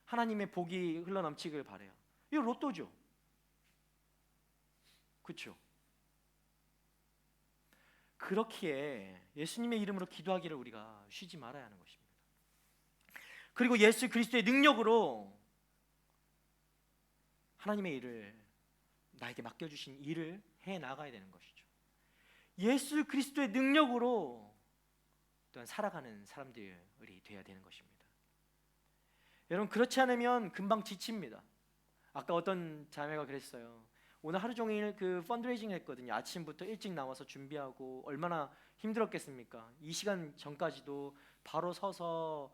하나님의 복이 흘러넘치길 바라요. 이거 로또죠. 그렇죠? 그렇기에 예수님의 이름으로 기도하기를 우리가 쉬지 말아야 하는 것입니다. 그리고 예수 그리스도의 능력으로 하나님의 일을, 나에게 맡겨주신 일을 해나가야 되는 것이죠. 예수 그리스도의 능력으로 또한 살아가는 사람들이 되어야 되는 것입니다. 여러분, 그렇지 않으면 금방 지칩니다. 아까 어떤 자매가 그랬어요. 오늘 하루 종일 그 펀드레이징 했거든요. 아침부터 일찍 나와서 준비하고 얼마나 힘들었겠습니까? 이 시간 전까지도 바로 서서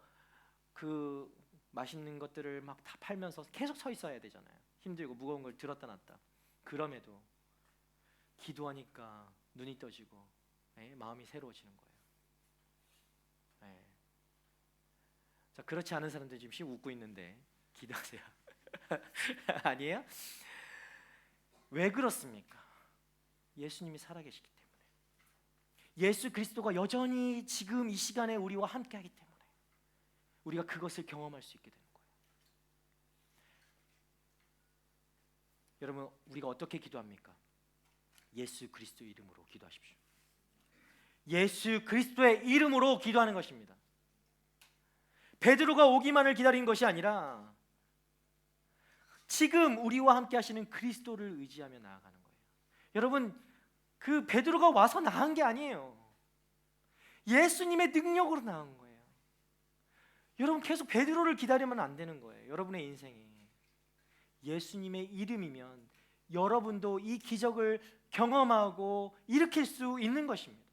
그 맛있는 것들을 막 다 팔면서 계속 서 있어야 되잖아요. 힘들고 무거운 걸 들었다 놨다. 그럼에도 기도하니까 눈이 떠지고 마음이 새로워지는 거예요. 자, 그렇지 않은 사람들 지금 씩 웃고 있는데 기도하세요. 아니에요? 왜 그렇습니까? 예수님이 살아계시기 때문에, 예수 그리스도가 여전히 지금 이 시간에 우리와 함께하기 때문에 우리가 그것을 경험할 수 있게 되는 거예요. 여러분, 우리가 어떻게 기도합니까? 예수 그리스도 이름으로 기도하십시오. 예수 그리스도의 이름으로 기도하는 것입니다. 베드로가 오기만을 기다린 것이 아니라 지금 우리와 함께 하시는 그리스도를 의지하며 나아가는 거예요. 여러분, 그 베드로가 와서 나은 게 아니에요. 예수님의 능력으로 나은 거예요. 여러분, 계속 베드로를 기다리면 안 되는 거예요. 여러분의 인생이 예수님의 이름이면 여러분도 이 기적을 경험하고 일으킬 수 있는 것입니다.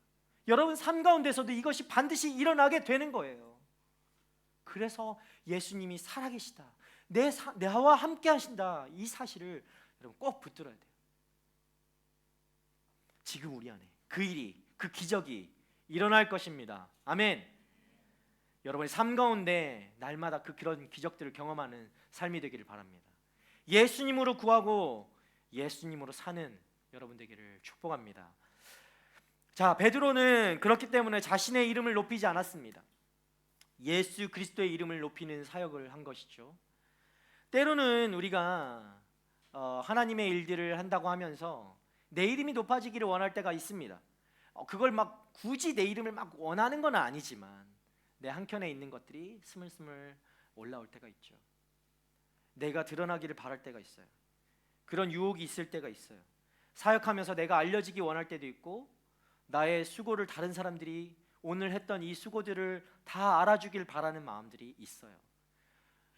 여러분 삶 가운데서도 이것이 반드시 일어나게 되는 거예요. 그래서 예수님이 살아계시다, 나와 함께 하신다, 이 사실을 여러분 꼭 붙들어야 돼요. 지금 우리 안에 그 일이, 그 기적이 일어날 것입니다. 아멘. 여러분의 삶 가운데 날마다 그런 기적들을 경험하는 삶이 되기를 바랍니다. 예수님으로 구하고 예수님으로 사는 여러분 되기를 축복합니다. 자, 베드로는 그렇기 때문에 자신의 이름을 높이지 않았습니다. 예수 그리스도의 이름을 높이는 사역을 한 것이죠. 때로는 우리가 하나님의 일들을 한다고 하면서 내 이름이 높아지기를 원할 때가 있습니다. 그걸 막 굳이 내 이름을 막 원하는 건 아니지만 내 한켠에 있는 것들이 스물스물 올라올 때가 있죠. 내가 드러나기를 바랄 때가 있어요. 그런 유혹이 있을 때가 있어요. 사역하면서 내가 알려지기 원할 때도 있고, 나의 수고를 다른 사람들이 오늘 했던 이 수고들을 다 알아주길 바라는 마음들이 있어요.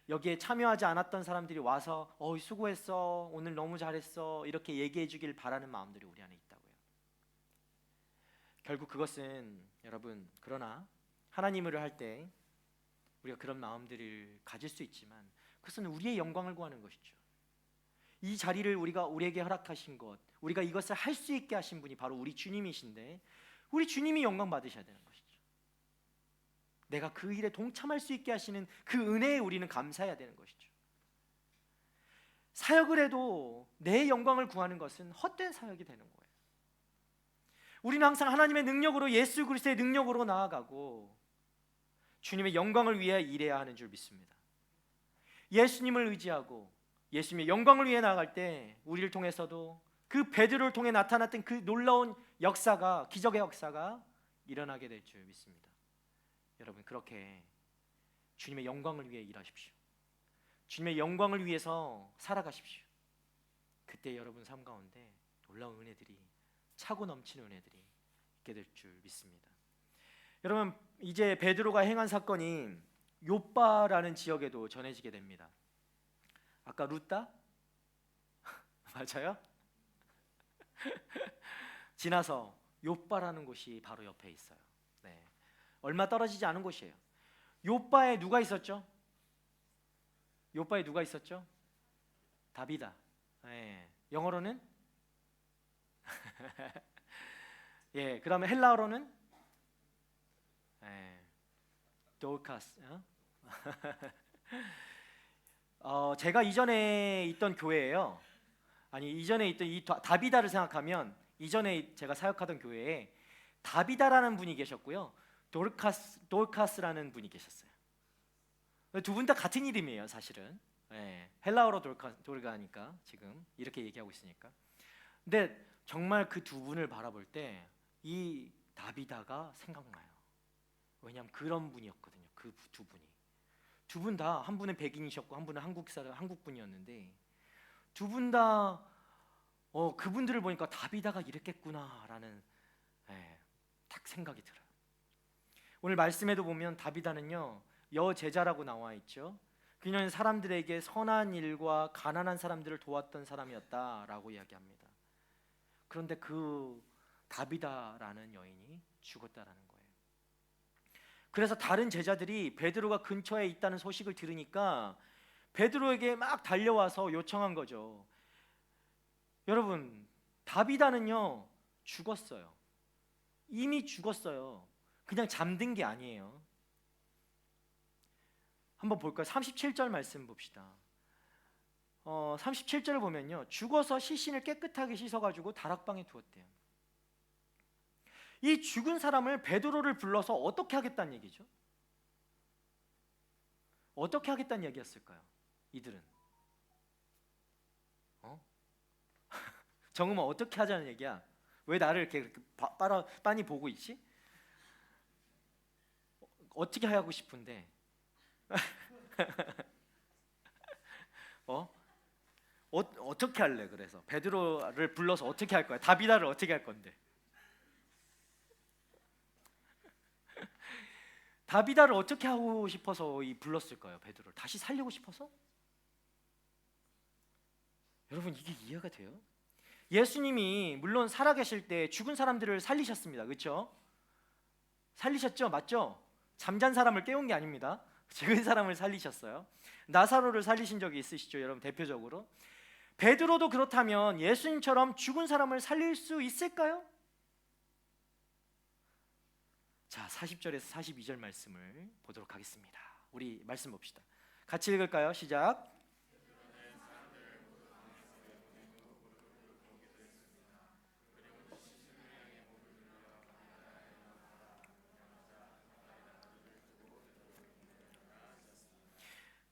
여기에 참여하지 않았던 사람들이 와서 수고했어, 오늘 너무 잘했어, 이렇게 얘기해 주길 바라는 마음들이 우리 안에 있다고요. 결국 그것은 여러분, 그러나 하나님을 할 때 우리가 그런 마음들을 가질 수 있지만 그것은 우리의 영광을 구하는 것이죠. 이 자리를 우리에게 허락하신 것, 우리가 이것을 할 수 있게 하신 분이 바로 우리 주님이신데, 우리 주님이 영광 받으셔야 되는 것이죠. 내가 그 일에 동참할 수 있게 하시는 그 은혜에 우리는 감사해야 되는 것이죠. 사역을 해도 내 영광을 구하는 것은 헛된 사역이 되는 거예요. 우리는 항상 하나님의 능력으로, 예수 그리스도의 능력으로 나아가고 주님의 영광을 위해 일해야 하는 줄 믿습니다. 예수님을 의지하고 예수님의 영광을 위해 나아갈 때 우리를 통해서도 그 베드로를 통해 나타났던 그 놀라운 역사가, 기적의 역사가 일어나게 될 줄 믿습니다. 여러분, 그렇게 주님의 영광을 위해 일하십시오. 주님의 영광을 위해서 살아가십시오. 그때 여러분 삶 가운데 놀라운 은혜들이, 차고 넘치는 은혜들이 있게 될 줄 믿습니다. 여러분, 이제 베드로가 행한 사건이 요빠라는 지역에도 전해지게 됩니다. 아까 루따? 맞아요? 지나서 요빠라는 곳이 바로 옆에 있어요. 네. 얼마 떨어지지 않은 곳이에요. 요빠에 누가 있었죠? 요빠에 누가 있었죠? 다비다. 네. 영어로는? 예, 그다음에 헬라어로는? 예, 도르카스. 제가 이전에 있던 교회예요. 아니, 이전에 있던 이 다비다를 생각하면 이전에 제가 사역하던 교회에 다비다라는 분이 계셨고요, 도르카스라는 분이 계셨어요. 두 분 다 같은 이름이에요, 사실은. 예, 헬라어로 도르가니까 지금 이렇게 얘기하고 있으니까. 근데 정말 그 두 분을 바라볼 때 이 다비다가 생각나요. 왜냐하면 그런 분이었거든요. 그 두 분이. 두 분 다, 한 분은 백인이셨고 한 분은 한국 분이었는데, 두 분 다 그분들을 보니까 다비다가 이랬겠구나라는 딱 생각이 들어요. 오늘 말씀에도 보면 다비다는요, 여제자라고 나와 있죠. 그녀는 사람들에게 선한 일과 가난한 사람들을 도왔던 사람이었다라고 이야기합니다. 그런데 그 다비다라는 여인이 죽었다라는 거예요. 그래서 다른 제자들이 베드로가 근처에 있다는 소식을 들으니까 베드로에게 막 달려와서 요청한 거죠. 여러분, 다비다는요 죽었어요. 이미 죽었어요. 그냥 잠든 게 아니에요. 한번 볼까요? 37절 말씀 봅시다. 37절을 보면요, 죽어서 시신을 깨끗하게 씻어가지고 다락방에 두었대요. 이 죽은 사람을, 베드로를 불러서 어떻게 하겠다는 얘기죠? 어떻게 하겠다는 얘기였을까요? 이들은 정음아, 어떻게 하자는 얘기야? 왜 나를 이렇게 빤히 보고 있지? 어떻게 하고 싶은데? 어떻게 할래? 그래서 베드로를 불러서 어떻게 할 거야? 다비다를 어떻게 할 건데? 다비다를 어떻게 하고 싶어서 불렀을까요? 베드로를 다시 살리고 싶어서? 여러분, 이게 이해가 돼요? 예수님이 물론 살아계실 때 죽은 사람들을 살리셨습니다. 그렇죠? 살리셨죠? 맞죠? 잠잔 사람을 깨운 게 아닙니다. 죽은 사람을 살리셨어요. 나사로를 살리신 적이 있으시죠, 여러분? 대표적으로. 베드로도 그렇다면 예수님처럼 죽은 사람을 살릴 수 있을까요? 자, 40절에서 42절 말씀을 보도록 하겠습니다. 우리 말씀 봅시다. 같이 읽을까요? 시작.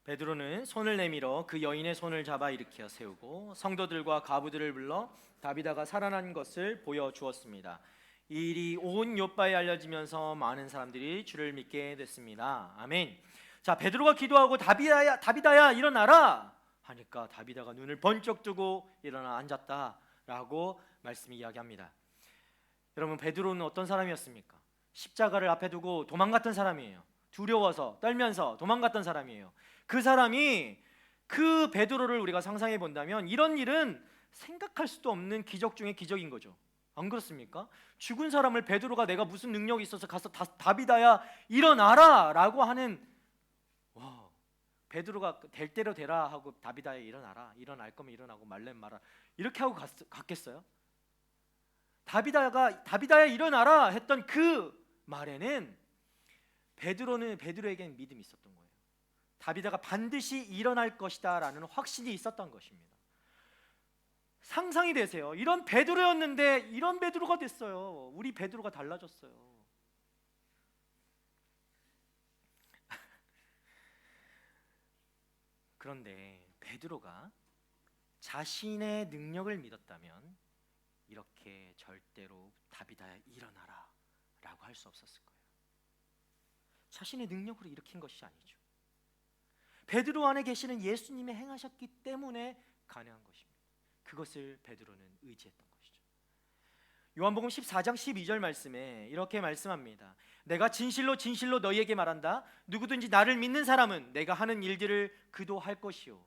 베드로는 손을 내밀어 그 여인의 손을 잡아 일으켜 세우고 성도들과 과부들을 불러 다비다가 살아난 것을 보여주었습니다. 이 일이 온 요빠에 알려지면서 많은 사람들이 주를 믿게 됐습니다. 아멘. 자, 베드로가 기도하고 다비다야 일어나라 하니까 다비다가 눈을 번쩍 뜨고 일어나 앉았다라고 말씀이 이야기합니다. 여러분, 베드로는 어떤 사람이었습니까? 십자가를 앞에 두고 도망갔던 사람이에요. 두려워서 떨면서 도망갔던 사람이에요. 그 사람이, 그 베드로를 우리가 상상해 본다면 이런 일은 생각할 수도 없는 기적 중의 기적인 거죠. 안 그렇습니까? 죽은 사람을 베드로가 내가 무슨 능력이 있어서 가서 다비다야 일어나라 라고 하는, 와, 베드로가 될 대로 되라 하고 다비다야 일어나라, 일어날 거면 일어나고 말래면 말아, 이렇게 하고 갔겠어요? 다비다야 일어나라 했던 그 말에는 베드로에게는 믿음이 있었던 거예요. 다비다가 반드시 일어날 것이다 라는 확신이 있었던 것입니다. 상상이 되세요? 이런 베드로였는데 이런 베드로가 됐어요. 우리 베드로가 달라졌어요. 그런데 베드로가 자신의 능력을 믿었다면 이렇게 절대로 다비다 일어나라 라고 할 수 없었을 거예요. 자신의 능력으로 일으킨 것이 아니죠. 베드로 안에 계시는 예수님이 행하셨기 때문에 가능한 것입니다. 그것을 베드로는 의지했던 것이죠. 요한복음 14장 12절 말씀에 이렇게 말씀합니다. 내가 진실로 진실로 너희에게 말한다. 누구든지 나를 믿는 사람은 내가 하는 일들을 그도 할 것이요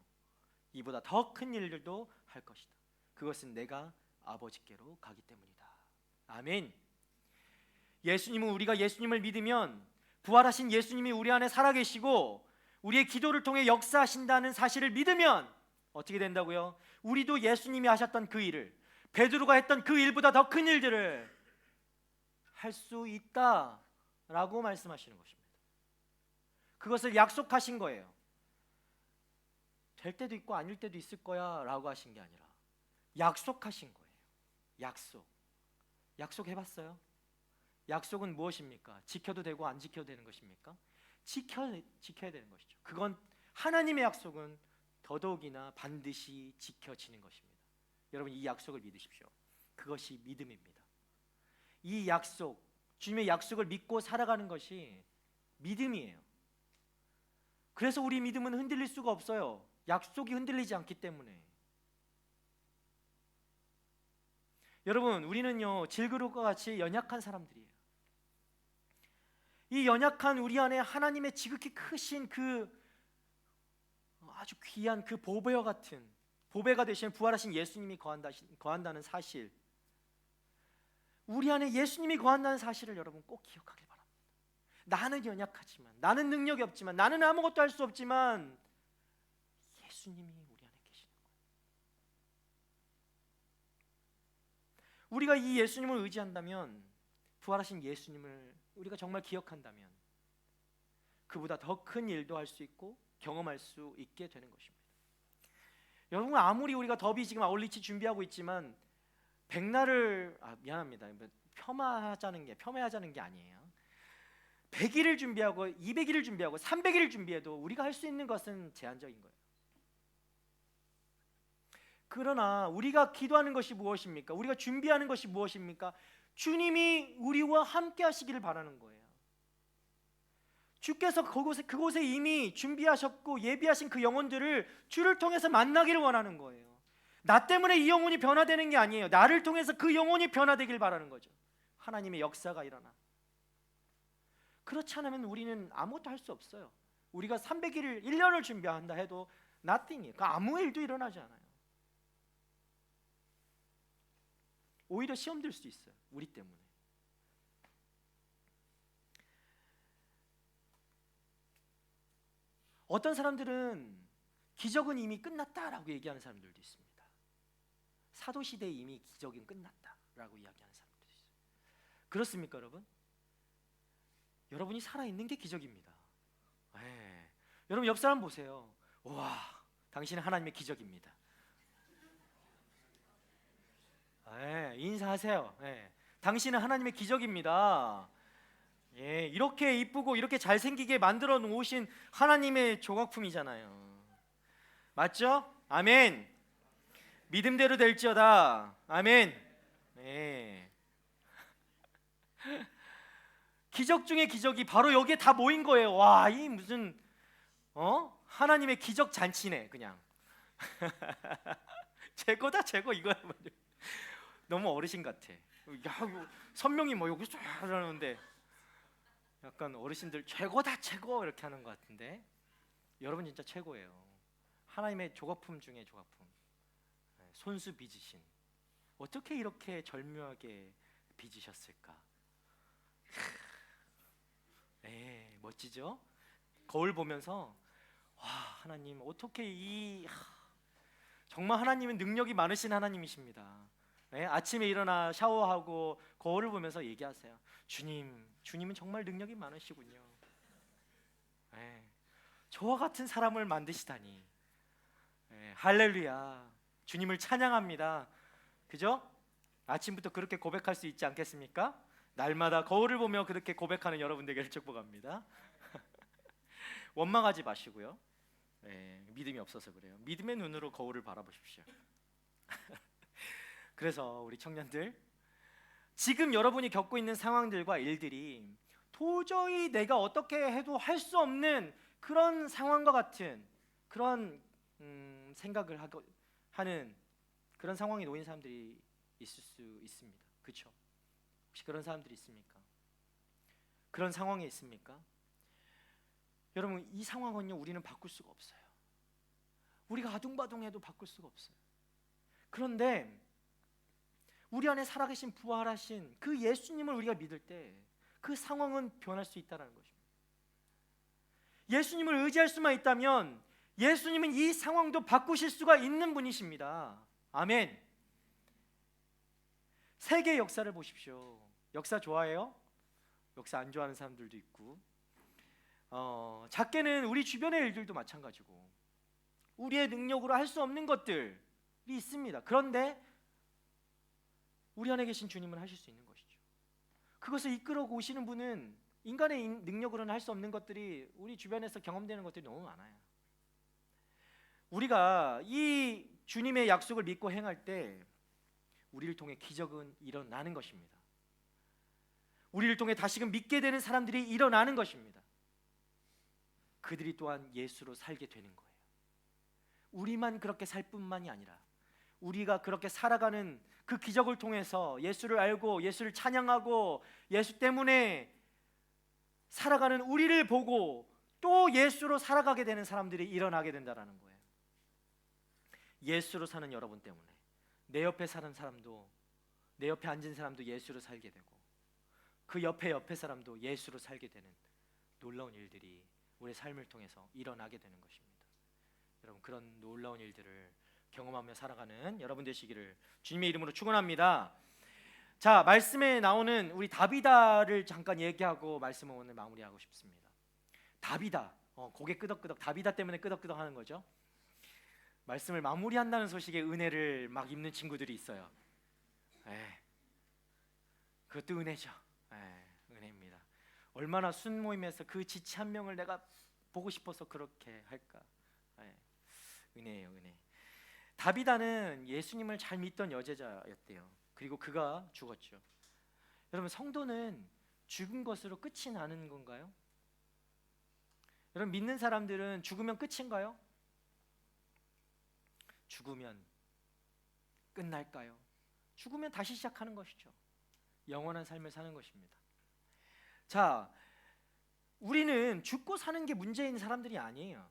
이보다 더 큰 일들도 할 것이다. 그것은 내가 아버지께로 가기 때문이다. 아멘. 예수님은 우리가 예수님을 믿으면 부활하신 예수님이 우리 안에 살아계시고 우리의 기도를 통해 역사하신다는 사실을 믿으면 어떻게 된다고요? 우리도 예수님이 하셨던 그 일을, 베드로가 했던 그 일보다 더 큰 일들을 할 수 있다라고 말씀하시는 것입니다. 그것을 약속하신 거예요. 될 때도 있고 아닐 때도 있을 거야 라고 하신 게 아니라 약속하신 거예요. 약속해봤어요? 약속은 무엇입니까? 지켜도 되고 안 지켜도 되는 것입니까? 지켜야 되는 것이죠. 그건 하나님의 약속은 더더욱이나 반드시 지켜지는 것입니다. 여러분 이 약속을 믿으십시오. 그것이 믿음입니다. 이 약속, 주님의 약속을 믿고 살아가는 것이 믿음이에요. 그래서 우리 믿음은 흔들릴 수가 없어요. 약속이 흔들리지 않기 때문에. 여러분 우리는요 질그릇과 같이 연약한 사람들이에요. 이 연약한 우리 안에 하나님의 지극히 크신 그 아주 귀한 그 보배와 같은 보배가 되신 부활하신 예수님이 거한다는 사실, 우리 안에 예수님이 거한다는 사실을 여러분 꼭 기억하길 바랍니다. 나는 연약하지만, 나는 능력이 없지만, 나는 아무것도 할 수 없지만 예수님이 우리 안에 계시는 거예요. 우리가 이 예수님을 의지한다면, 부활하신 예수님을 우리가 정말 기억한다면 그보다 더 큰 일도 할 수 있고 경험할 수 있게 되는 것입니다. 여러분 아무리 우리가 더비 지금 아울리치 준비하고 있지만 백날을 미안합니다. 폄하하자는 게 아니에요. 100일을 준비하고 200일을 준비하고 300일을 준비해도 우리가 할 수 있는 것은 제한적인 거예요. 그러나 우리가 기도하는 것이 무엇입니까? 우리가 준비하는 것이 무엇입니까? 주님이 우리와 함께 하시기를 바라는 거예요. 주께서 그곳에 이미 준비하셨고 예비하신 그 영혼들을 주를 통해서 만나기를 원하는 거예요. 나 때문에 이 영혼이 변화되는 게 아니에요. 나를 통해서 그 영혼이 변화되길 바라는 거죠. 하나님의 역사가 일어나. 그렇지 않으면 우리는 아무것도 할 수 없어요. 우리가 300일을 1년을 준비한다 해도 nothing이에요. 아무 일도 일어나지 않아요. 오히려 시험 들 수 있어요. 우리 때문에. 어떤 사람들은 기적은 이미 끝났다라고 얘기하는 사람들도 있습니다. 사도시대에 이미 기적은 끝났다라고 이야기하는 사람들도 있어요. 그렇습니까 여러분? 여러분이 살아있는 게 기적입니다. 네. 여러분 옆 사람 보세요. 와, 당신은 하나님의 기적입니다. 네, 인사하세요. 네. 당신은 하나님의 기적입니다. 예, 이렇게 이쁘고 이렇게 잘생기게 만들어 놓으신 하나님의 조각품이잖아요. 맞죠? 아멘. 믿음대로 될지어다. 아멘. 예. 기적 중에 기적이 바로 여기에 다 모인 거예요. 와, 이 무슨 하나님의 기적 잔치네 그냥. 최고다 최고 이거야. 너무 어르신 같아. 야, 선명히 뭐 여기 쫙 하는데 약간 어르신들 최고다 최고 이렇게 하는 것 같은데 여러분 진짜 최고예요. 하나님의 조각품 중에 조각품. 손수 빚으신 어떻게 이렇게 절묘하게 빚으셨을까? 네, 멋지죠? 거울 보면서 와 하나님 어떻게 정말 하나님은 능력이 많으신 하나님이십니다. 네, 아침에 일어나 샤워하고 거울을 보면서 얘기하세요. 주님은 정말 능력이 많으시군요. 네, 저와 같은 사람을 만드시다니. 네, 할렐루야. 주님을 찬양합니다. 그죠? 아침부터 그렇게 고백할 수 있지 않겠습니까? 날마다 거울을 보며 그렇게 고백하는 여러분 되기를 축복합니다. 원망하지 마시고요. 믿음이 없어서 그래요. 믿음의 눈으로 거울을 바라보십시오. 그래서 우리 청년들, 지금 여러분이 겪고 있는 상황들과 일들이 도저히 내가 어떻게 해도 할 수 없는 그런 상황과 같은 그런 생각을 하는 그런 상황에 놓인 사람들이 있을 수 있습니다. 그렇죠? 혹시 그런 사람들이 있습니까? 그런 상황에 있습니까? 여러분, 이 상황은요, 우리는 바꿀 수가 없어요. 우리가 아둥바둥해도 바꿀 수가 없어요. 그런데 우리 안에 살아계신 부활하신 그 예수님을 우리가 믿을 때 그 상황은 변할 수 있다는 것입니다. 예수님을 의지할 수만 있다면 예수님은 이 상황도 바꾸실 수가 있는 분이십니다. 아멘. 세계 역사를 보십시오. 역사 좋아해요? 역사 안 좋아하는 사람들도 있고, 작게는 우리 주변의 일들도 마찬가지고 우리의 능력으로 할 수 없는 것들이 있습니다. 그런데 우리 안에 계신 주님은 하실 수 있는 것이죠. 그것을 이끌어 오시는 분은 인간의 능력으로는 할 수 없는 것들이 우리 주변에서 경험되는 것들이 너무 많아요. 우리가 이 주님의 약속을 믿고 행할 때 우리를 통해 기적은 일어나는 것입니다. 우리를 통해 다시금 믿게 되는 사람들이 일어나는 것입니다. 그들이 또한 예수로 살게 되는 거예요. 우리만 그렇게 살 뿐만이 아니라 우리가 그렇게 살아가는 그 기적을 통해서 예수를 알고 예수를 찬양하고 예수 때문에 살아가는 우리를 보고 또 예수로 살아가게 되는 사람들이 일어나게 된다는 거예요. 예수로 사는 여러분 때문에 내 옆에 사는 사람도, 내 옆에 앉은 사람도 예수로 살게 되고 그 옆에 사람도 예수로 살게 되는 놀라운 일들이 우리의 삶을 통해서 일어나게 되는 것입니다. 여러분, 그런 놀라운 일들을 경험하며 살아가는 여러분 되시기를 주님의 이름으로 축원합니다. 자, 말씀에 나오는 우리 다비다를 잠깐 얘기하고 말씀을 오늘 마무리하고 싶습니다. 다비다, 고개 끄덕끄덕, 다비다 때문에 끄덕끄덕 하는 거죠. 말씀을 마무리한다는 소식에 은혜를 막 입는 친구들이 있어요. 그것도 은혜죠. 은혜입니다. 얼마나 순모임에서 그 지치 한 명을 내가 보고 싶어서 그렇게 할까. 은혜예요, 은혜. 다비다는 예수님을 잘 믿던 여제자였대요. 그리고 그가 죽었죠. 여러분, 성도는 죽은 것으로 끝이 나는 건가요? 여러분, 믿는 사람들은 죽으면 끝인가요? 죽으면 끝날까요? 죽으면 다시 시작하는 것이죠. 영원한 삶을 사는 것입니다. 자, 우리는 죽고 사는 게 문제인 사람들이 아니에요.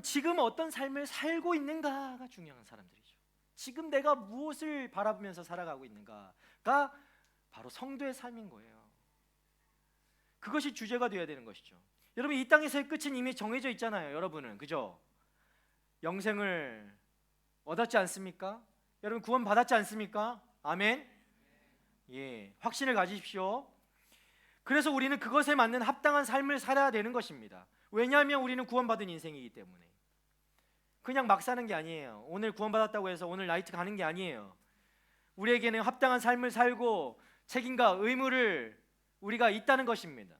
지금 어떤 삶을 살고 있는가가 중요한 사람들이죠. 지금 내가 무엇을 바라보면서 살아가고 있는가가 바로 성도의 삶인 거예요. 그것이 주제가 되어야 되는 것이죠. 여러분, 이 땅에서의 끝은 이미 정해져 있잖아요. 여러분은, 그죠? 영생을 얻었지 않습니까? 여러분, 구원 받았지 않습니까? 아멘. 확신을 가지십시오. 그래서 우리는 그것에 맞는 합당한 삶을 살아야 되는 것입니다. 왜냐하면 우리는 구원받은 인생이기 때문에. 그냥 막 사는 게 아니에요. 오늘 구원받았다고 해서 오늘 나이트 가는 게 아니에요. 우리에게는 합당한 삶을 살고 책임과 의무를 우리가 있다는 것입니다.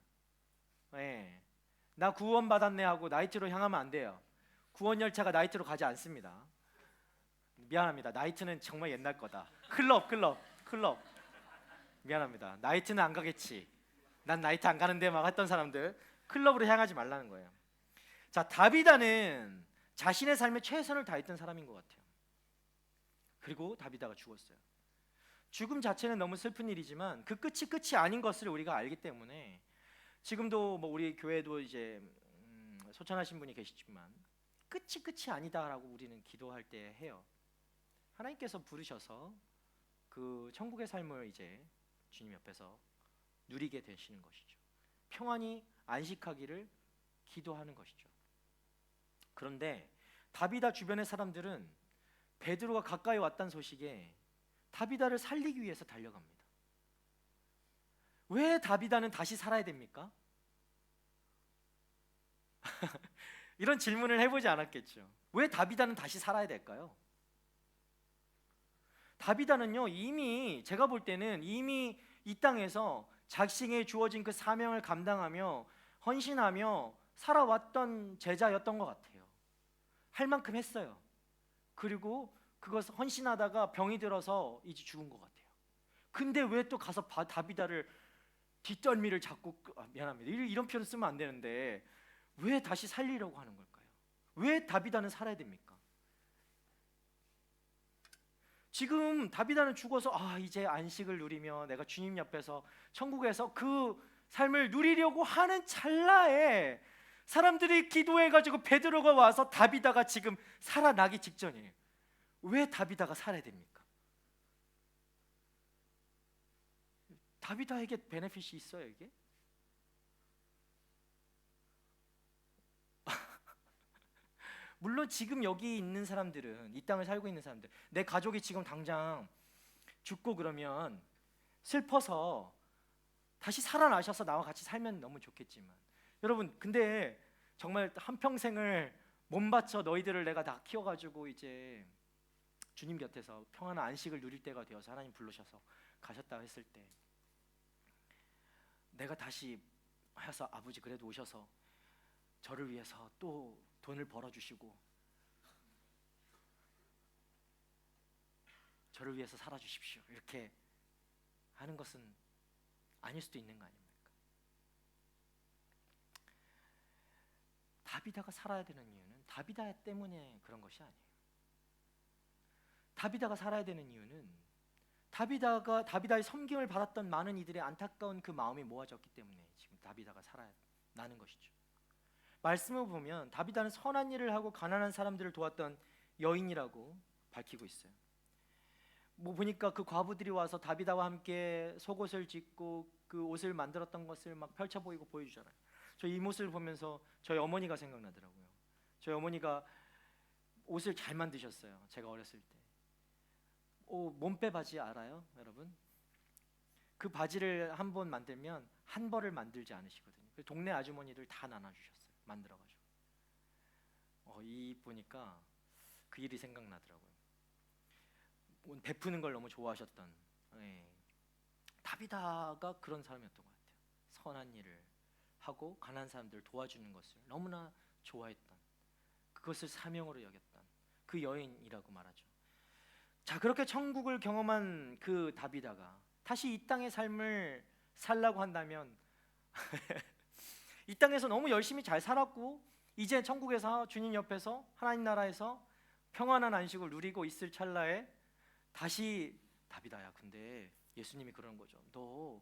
나 구원받았네 하고 나이트로 향하면 안 돼요. 구원 열차가 나이트로 가지 않습니다. 미안합니다. 나이트는 정말 옛날 거다. 클럽. 미안합니다. 나이트는 안 가겠지. 난 나이트 안 가는데 막 했던 사람들, 클럽으로 향하지 말라는 거예요. 자, 다비다는 자신의 삶에 최선을 다했던 사람인 것 같아요. 그리고 다비다가 죽었어요. 죽음 자체는 너무 슬픈 일이지만 그 끝이 아닌 것을 우리가 알기 때문에 지금도 뭐 우리 교회도 이제 소천하신 분이 계시지만 끝이 아니다라고 우리는 기도할 때 해요. 하나님께서 부르셔서 그 천국의 삶을 이제 주님 옆에서 누리게 되시는 것이죠. 평안히 안식하기를 기도하는 것이죠. 그런데 다비다 주변의 사람들은 베드로가 가까이 왔다는 소식에 다비다를 살리기 위해서 달려갑니다. 왜 다비다는 다시 살아야 됩니까? 이런 질문을 해보지 않았겠죠. 왜 다비다는 다시 살아야 될까요? 다비다는요 이미 제가 볼 때는 이미 이 땅에서 자신에게 주어진 그 사명을 감당하며 헌신하며 살아왔던 제자였던 것 같아요. 할 만큼 했어요. 그리고 그것을 헌신하다가 병이 들어서 이제 죽은 것 같아요. 근데 왜 또 가서 다비다를 뒷덜미를 잡고 미안합니다. 이런 표현 쓰면 안 되는데 왜 다시 살리려고 하는 걸까요? 왜 다비다는 살아야 됩니까? 지금 다비다는 죽어서 이제 안식을 누리며 내가 주님 옆에서 천국에서 그 삶을 누리려고 하는 찰나에 사람들이 기도해가지고 베드로가 와서 다비다가 지금 살아나기 직전이에요. 왜 다비다가 살아야 됩니까? 다비다에게 베네핏이 있어요 이게? 물론 지금 여기 있는 사람들은 이 땅을 살고 있는 사람들 내 가족이 지금 당장 죽고 그러면 슬퍼서 다시 살아나셔서 나와 같이 살면 너무 좋겠지만 여러분 근데 정말 한평생을 몸 바쳐 너희들을 내가 다 키워가지고 이제 주님 곁에서 평안한 안식을 누릴 때가 되어서 하나님 부르셔서 가셨다 했을 때 내가 다시 해서 아버지 그래도 오셔서 저를 위해서 또 돈을 벌어주시고 저를 위해서 살아주십시오 이렇게 하는 것은 아닐 수도 있는 거 아닙니까? 다비다가 살아야 되는 이유는 다비다 때문에 그런 것이 아니에요. 다비다가 살아야 되는 이유는 다비다의 섬김을 받았던 많은 이들의 안타까운 그 마음이 모아졌기 때문에 지금 다비다가 살아야 나는 것이죠. 말씀을 보면 다비다는 선한 일을 하고 가난한 사람들을 도왔던 여인이라고 밝히고 있어요. 보니까 그 과부들이 와서 다비다와 함께 속옷을 짓고 그 옷을 만들었던 것을 막 펼쳐 보이고 보여주잖아요. 저 이 모습을 보면서 저희 어머니가 생각나더라고요. 저희 어머니가 옷을 잘 만드셨어요. 제가 어렸을 때. 몸빼 바지 알아요, 여러분? 그 바지를 한 번 만들면 한 벌을 만들지 않으시거든요. 동네 아주머니들 다 나눠주셨어요. 만들어가지고. 이 보니까 그 일이 생각나더라고요. 베푸는 걸 너무 좋아하셨던 다비다가 그런 사람이었던 것 같아요. 선한 일을 하고 가난한 사람들을 도와주는 것을 너무나 좋아했던 그것을 사명으로 여겼던 그 여인이라고 말하죠. 자, 그렇게 천국을 경험한 그 다비다가 다시 이 땅의 삶을 살라고 한다면 이 땅에서 너무 열심히 잘 살았고 이제 천국에서 주님 옆에서 하나님 나라에서 평안한 안식을 누리고 있을 찰나에 다시 다비다야 근데 예수님이 그러는 거죠. 너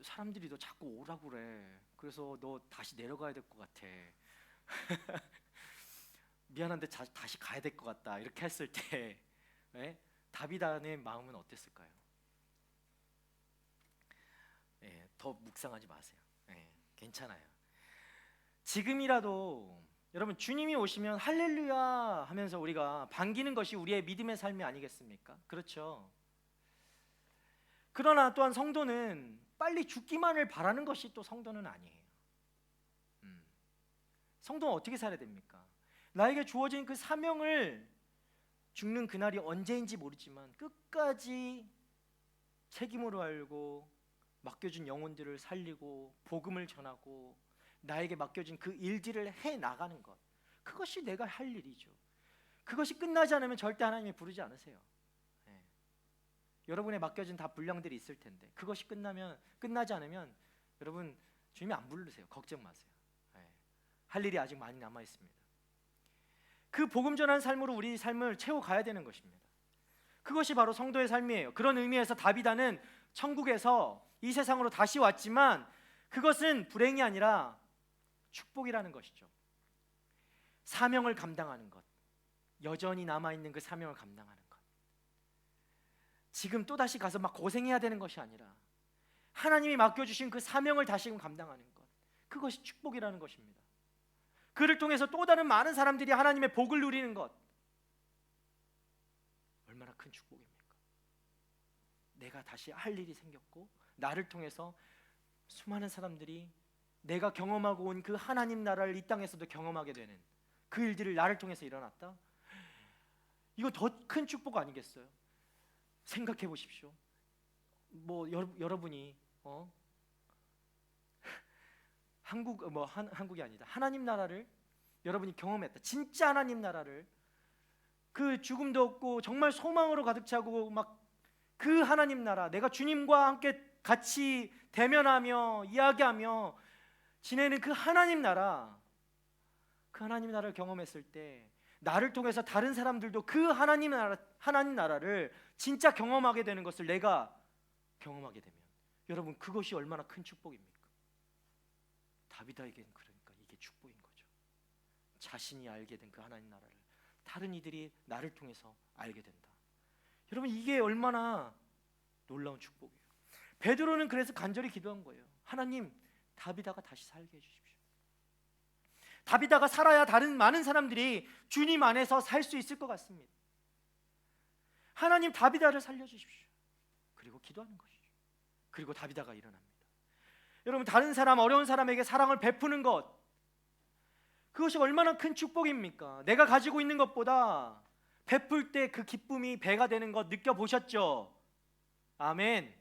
사람들이 너 자꾸 오라고 그래. 그래서 너 다시 내려가야 될 것 같아. 미안한데 다시 가야 될 것 같다. 이렇게 했을 때 다비다의 마음은 어땠을까요? 더 묵상하지 마세요. 괜찮아요. 지금이라도 여러분 주님이 오시면 할렐루야 하면서 우리가 반기는 것이 우리의 믿음의 삶이 아니겠습니까? 그렇죠. 그러나 또한 성도는 빨리 죽기만을 바라는 것이 또 성도는 아니에요. 성도는 어떻게 살아야 됩니까? 나에게 주어진 그 사명을 죽는 그날이 언제인지 모르지만 끝까지 책임으로 알고 맡겨준 영혼들을 살리고 복음을 전하고 나에게 맡겨진 그 일들을 해나가는 것, 그것이 내가 할 일이죠. 그것이 끝나지 않으면 절대 하나님이 부르지 않으세요. 여러분의 맡겨진 다 분량들이 있을 텐데 그것이 끝나지 않으면 여러분 주님이 안 부르세요. 걱정 마세요. 할 일이 아직 많이 남아 있습니다. 그 복음 전하는 삶으로 우리 삶을 채워가야 되는 것입니다. 그것이 바로 성도의 삶이에요. 그런 의미에서 다비다는 천국에서 이 세상으로 다시 왔지만 그것은 불행이 아니라 축복이라는 것이죠. 사명을 감당하는 것, 여전히 남아있는 그 사명을 감당하는 것, 지금 또다시 가서 막 고생해야 되는 것이 아니라 하나님이 맡겨주신 그 사명을 다시금 감당하는 것, 그것이 축복이라는 것입니다. 그를 통해서 또 다른 많은 사람들이 하나님의 복을 누리는 것, 얼마나 큰 축복입니까? 내가 다시 할 일이 생겼고 나를 통해서 수많은 사람들이 내가 경험하고 온 그 하나님 나라를 이 땅에서도 경험하게 되는 그 일들을 나를 통해서 일어났다? 이거 더 큰 축복 아니겠어요? 생각해 보십시오. 뭐 여러분이 한국이 아니다. 하나님 나라를 여러분이 경험했다. 진짜 하나님 나라를, 그 죽음도 없고 정말 소망으로 가득 차고 막 그 하나님 나라, 내가 주님과 함께 같이 대면하며 이야기하며 지내는 그 하나님 나라, 그 하나님 나라를 경험했을 때 나를 통해서 다른 사람들도 그 하나님 나라를 진짜 경험하게 되는 것을 내가 경험하게 되면, 여러분 그것이 얼마나 큰 축복입니까? 다윗에게는 그러니까 이게 축복인 거죠. 자신이 알게 된 그 하나님 나라를 다른 이들이 나를 통해서 알게 된다. 여러분 이게 얼마나 놀라운 축복이에요. 베드로는 그래서 간절히 기도한 거예요. 하나님, 다비다가 다시 살게 해주십시오. 다비다가 살아야 다른 많은 사람들이 주님 안에서 살 수 있을 것 같습니다. 하나님, 다비다를 살려주십시오. 그리고 기도하는 것이죠. 그리고 다비다가 일어납니다. 여러분, 다른 사람, 어려운 사람에게 사랑을 베푸는 것, 그것이 얼마나 큰 축복입니까? 내가 가지고 있는 것보다 베풀 때 그 기쁨이 배가 되는 것 느껴보셨죠? 아멘.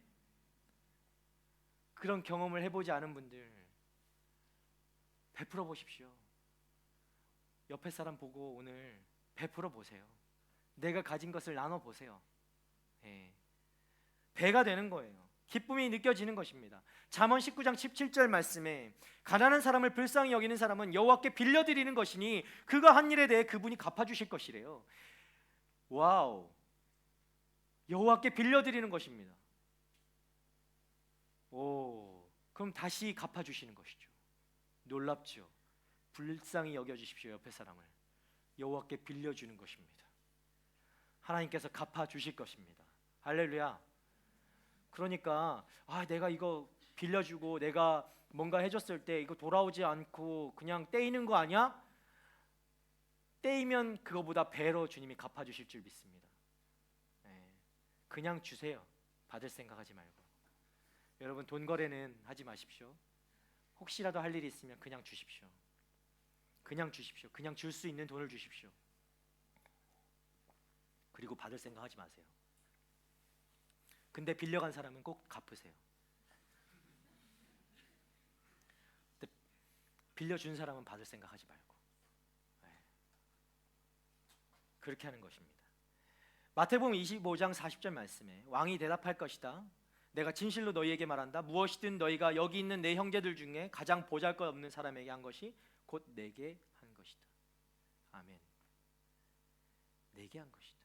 그런 경험을 해보지 않은 분들 베풀어 보십시오. 옆에 사람 보고 오늘 베풀어 보세요. 내가 가진 것을 나눠 보세요. 배가 되는 거예요. 기쁨이 느껴지는 것입니다. 잠언 19장 17절 말씀에 가난한 사람을 불쌍히 여기는 사람은 여호와께 빌려드리는 것이니 그가 한 일에 대해 그분이 갚아주실 것이래요. 와우, 여호와께 빌려드리는 것입니다. 오, 그럼 다시 갚아주시는 것이죠. 놀랍죠? 불쌍히 여겨주십시오. 옆에 사람을 여호와께 빌려주는 것입니다. 하나님께서 갚아주실 것입니다. 할렐루야. 그러니까 내가 이거 빌려주고 내가 뭔가 해줬을 때 이거 돌아오지 않고 그냥 떼이는 거 아니야? 떼이면 그거보다 배로 주님이 갚아주실 줄 믿습니다. 그냥 주세요. 받을 생각하지 말고. 여러분, 돈 거래는 하지 마십시오. 혹시라도 할 일이 있으면 그냥 주십시오. 그냥 주십시오. 그냥 줄 수 있는 돈을 주십시오. 그리고 받을 생각하지 마세요. 근데 빌려간 사람은 꼭 갚으세요. 근데 빌려준 사람은 받을 생각하지 말고. 그렇게 하는 것입니다. 마태복음 25장 40절 말씀에 왕이 대답할 것이다. 내가 진실로 너희에게 말한다. 무엇이든 너희가 여기 있는 내 형제들 중에 가장 보잘것없는 사람에게 한 것이 곧 내게 한 것이다. 아멘. 내게 한 것이다.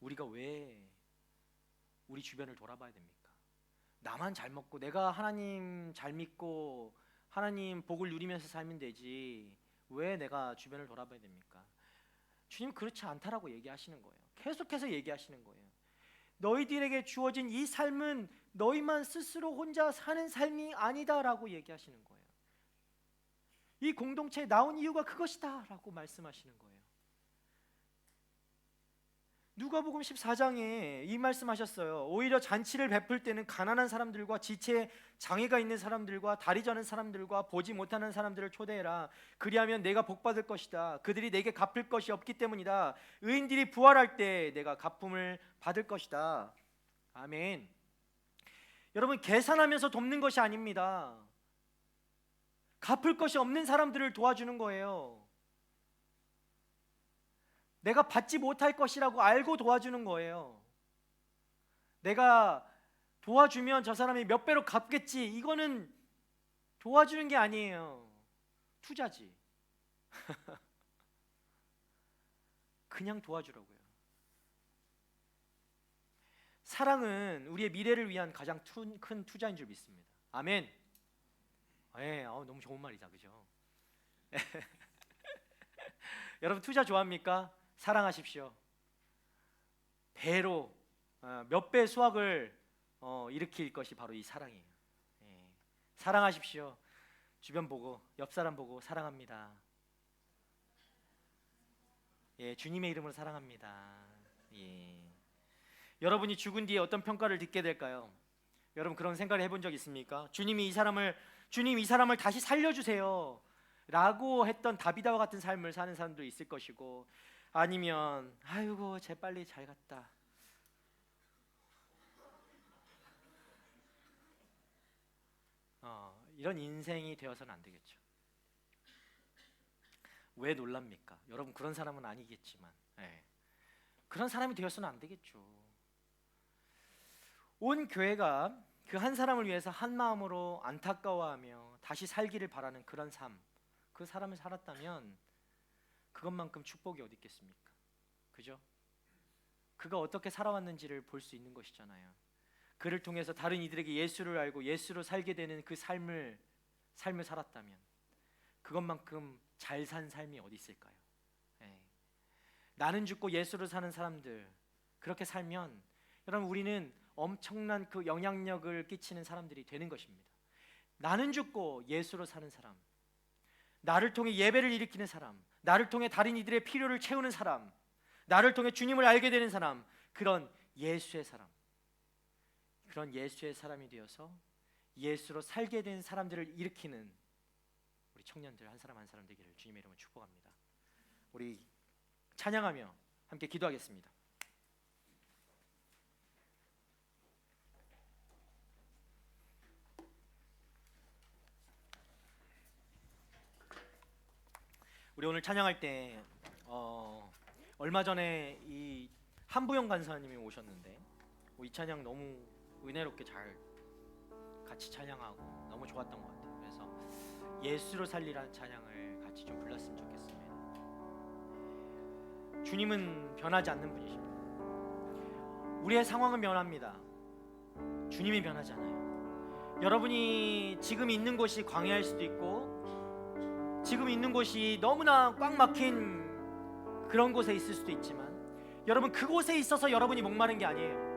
우리가 왜 우리 주변을 돌아봐야 됩니까? 나만 잘 먹고 내가 하나님 잘 믿고 하나님 복을 누리면서 살면 되지 왜 내가 주변을 돌아봐야 됩니까? 주님 그렇지 않다라고 얘기하시는 거예요. 계속해서 얘기하시는 거예요. 너희들에게 주어진 이 삶은 너희만 스스로 혼자 사는 삶이 아니다라고 얘기하시는 거예요. 이 공동체에 나온 이유가 그것이다라고 말씀하시는 거예요. 누가복음 14장에 이 말씀하셨어요. 오히려 잔치를 베풀 때는 가난한 사람들과 지체에 장애가 있는 사람들과 다리 저는 사람들과 보지 못하는 사람들을 초대해라. 그리하면 내가 복받을 것이다. 그들이 내게 갚을 것이 없기 때문이다. 의인들이 부활할 때 내가 갚음을 받을 것이다. 아멘. 여러분, 계산하면서 돕는 것이 아닙니다. 갚을 것이 없는 사람들을 도와주는 거예요. 내가 받지 못할 것이라고 알고 도와주는 거예요. 내가 도와주면 저 사람이 몇 배로 갚겠지. 이거는 도와주는 게 아니에요. 투자지. 그냥 도와주라고요. 사랑은 우리의 미래를 위한 가장 큰 투자인 줄 믿습니다. 아멘. 너무 좋은 말이다, 그죠? 여러분, 투자 좋아합니까? 사랑하십시오. 배로 몇 배 수확을 일으킬 것이 바로 이 사랑이에요. 사랑하십시오. 주변 보고 옆 사람 보고 사랑합니다. 주님의 이름으로 사랑합니다. 여러분이 죽은 뒤에 어떤 평가를 듣게 될까요? 여러분 그런 생각을 해본 적 있습니까? 주님 이 사람을 다시 살려주세요. 라고 했던 다비다와 같은 삶을 사는 사람도 있을 것이고, 아니면 아이고 재빨리 잘 갔다, 이런 인생이 되어서는 안 되겠죠. 왜 놀랍니까? 여러분 그런 사람은 아니겠지만, 그런 사람이 되어서는 안 되겠죠. 온 교회가 그 한 사람을 위해서 한 마음으로 안타까워하며 다시 살기를 바라는 그런 삶, 그 사람을 살았다면 그것만큼 축복이 어디 있겠습니까? 그죠? 그가 어떻게 살아왔는지를 볼 수 있는 것이잖아요. 그를 통해서 다른 이들에게 예수를 알고 예수로 살게 되는 그 삶을 살았다면 그것만큼 잘 산 삶이 어디 있을까요? 나는 죽고 예수로 사는 사람들, 그렇게 살면 여러분 우리는 엄청난 그 영향력을 끼치는 사람들이 되는 것입니다. 나는 죽고 예수로 사는 사람, 나를 통해 예배를 일으키는 사람, 나를 통해 다른 이들의 필요를 채우는 사람, 나를 통해 주님을 알게 되는 사람, 그런 예수의 사람, 그런 예수의 사람이 되어서 예수로 살게 된 사람들을 일으키는 우리 청년들 한 사람 한 사람 되기를 주님의 이름으로 축복합니다. 우리 찬양하며 함께 기도하겠습니다. 우리 오늘 찬양할 때 얼마 전에 이 한부영 간사님이 오셨는데 이 찬양 너무 은혜롭게 잘 같이 찬양하고 너무 좋았던 것 같아요. 그래서 예수로 살리라는 찬양을 같이 좀 불렀으면 좋겠습니다. 주님은 변하지 않는 분이십니다. 우리의 상황은 변합니다. 주님이 변하지 않아요. 여러분이 지금 있는 곳이 광야일 수도 있고, 지금 있는 곳이 너무나 꽉 막힌 그런 곳에 있을 수도 있지만, 여러분 그곳에 있어서 여러분이 목마른 게 아니에요.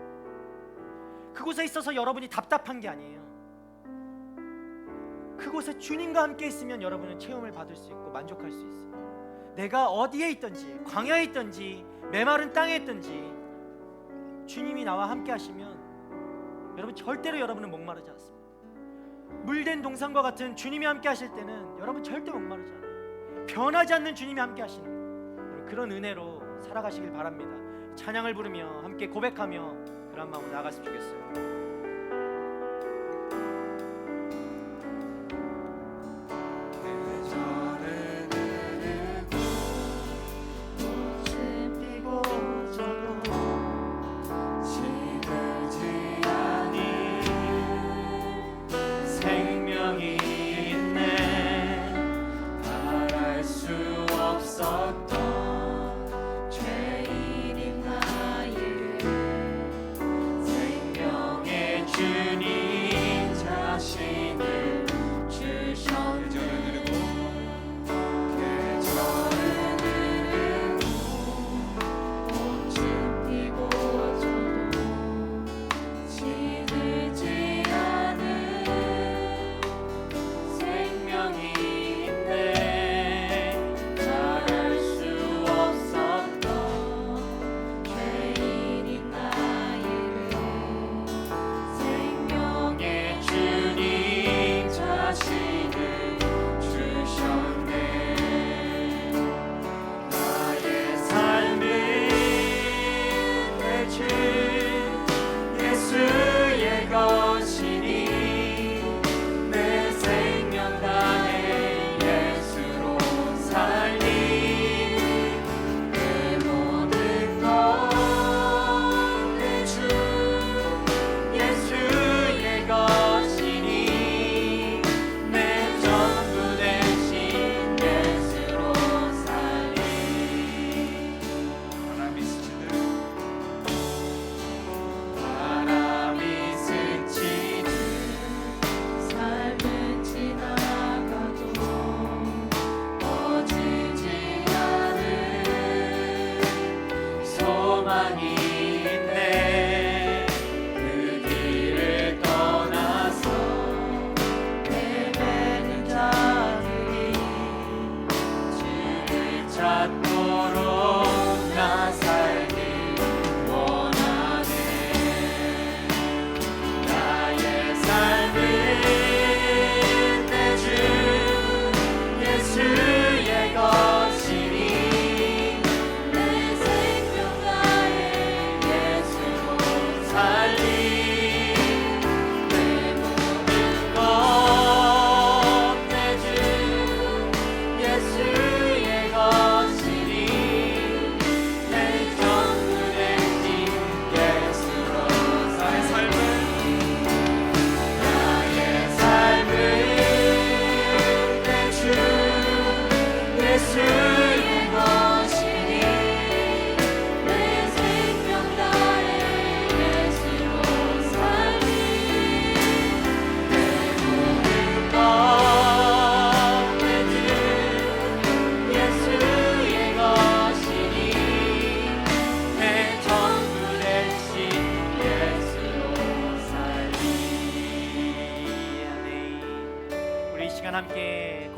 그곳에 있어서 여러분이 답답한 게 아니에요. 그곳에 주님과 함께 있으면 여러분은 체험을 받을 수 있고 만족할 수 있어요. 내가 어디에 있든지, 광야에 있든지 메마른 땅에 있든지 주님이 나와 함께 하시면 여러분 절대로 여러분은 목마르지 않습니다. 물된 동산과 같은 주님이 함께 하실 때는 여러분 절대 목마르지 않아요. 변하지 않는 주님이 함께 하시는 그런 은혜로 살아가시길 바랍니다. 찬양을 부르며 함께 고백하며 그런 마음으로 나아갔으면 좋겠어요. 예수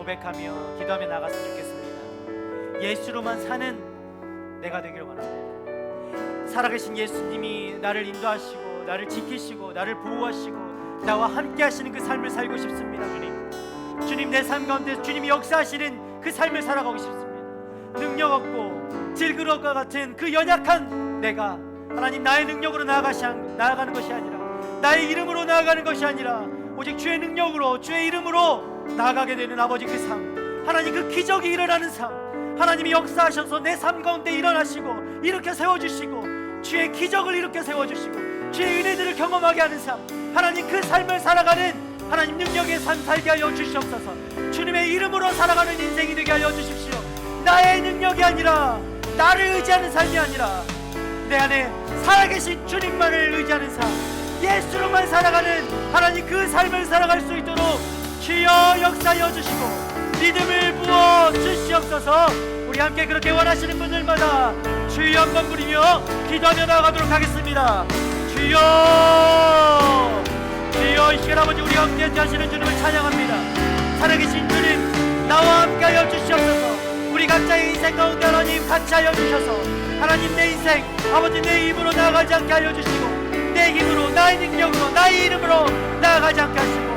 고백하며 기도하며 나갔으면 좋겠습니다. 예수로만 사는 내가 되기를 원합니다. 살아계신 예수님이 나를 인도하시고 나를 지키시고 나를 보호하시고 나와 함께 하시는 그 삶을 살고 싶습니다. 주님, 내 삶 가운데 주님이 역사하시는 그 삶을 살아가고 싶습니다. 능력 없고 질그릇과 같은 그 연약한 내가 하나님 나의 능력으로 나아가는 것이 아니라 나의 이름으로 나아가는 것이 아니라 오직 주의 능력으로 주의 이름으로 나아가게 되는 아버지 그 삶, 하나님 그 기적이 일어나는 삶, 하나님이 역사하셔서 내 삶 가운데 일어나시고 일으켜 세워주시고 주의 기적을 일으켜 세워주시고 주의 은혜들을 경험하게 하는 삶, 하나님 그 삶을 살아가는 하나님 능력의 삶 살게 하여 주시옵소서. 주님의 이름으로 살아가는 인생이 되게 하여 주십시오. 나의 능력이 아니라 나를 의지하는 삶이 아니라 내 안에 살아계신 주님만을 의지하는 삶, 예수로만 살아가는 하나님 그 삶을 살아갈 수 있도록 주여 역사하여 주시고 믿음을 부어 주시옵소서. 우리 함께 그렇게 원하시는 분들마다 주여 한번 부리며 기도하며 나아가도록 하겠습니다. 주여, 주여, 이 시간 아버지 우리 함께 하시는 주님을 찬양합니다. 살아계신 주님, 나와 함께 하여 주시옵소서. 우리 각자의 인생 가운데 하나님 같이 하여 주셔서 하나님 내 인생 아버지 내 입으로 나아가지 않게 하여 주시고 내 힘으로 나의 능력으로 나의 이름으로 나아가지 않게 하시고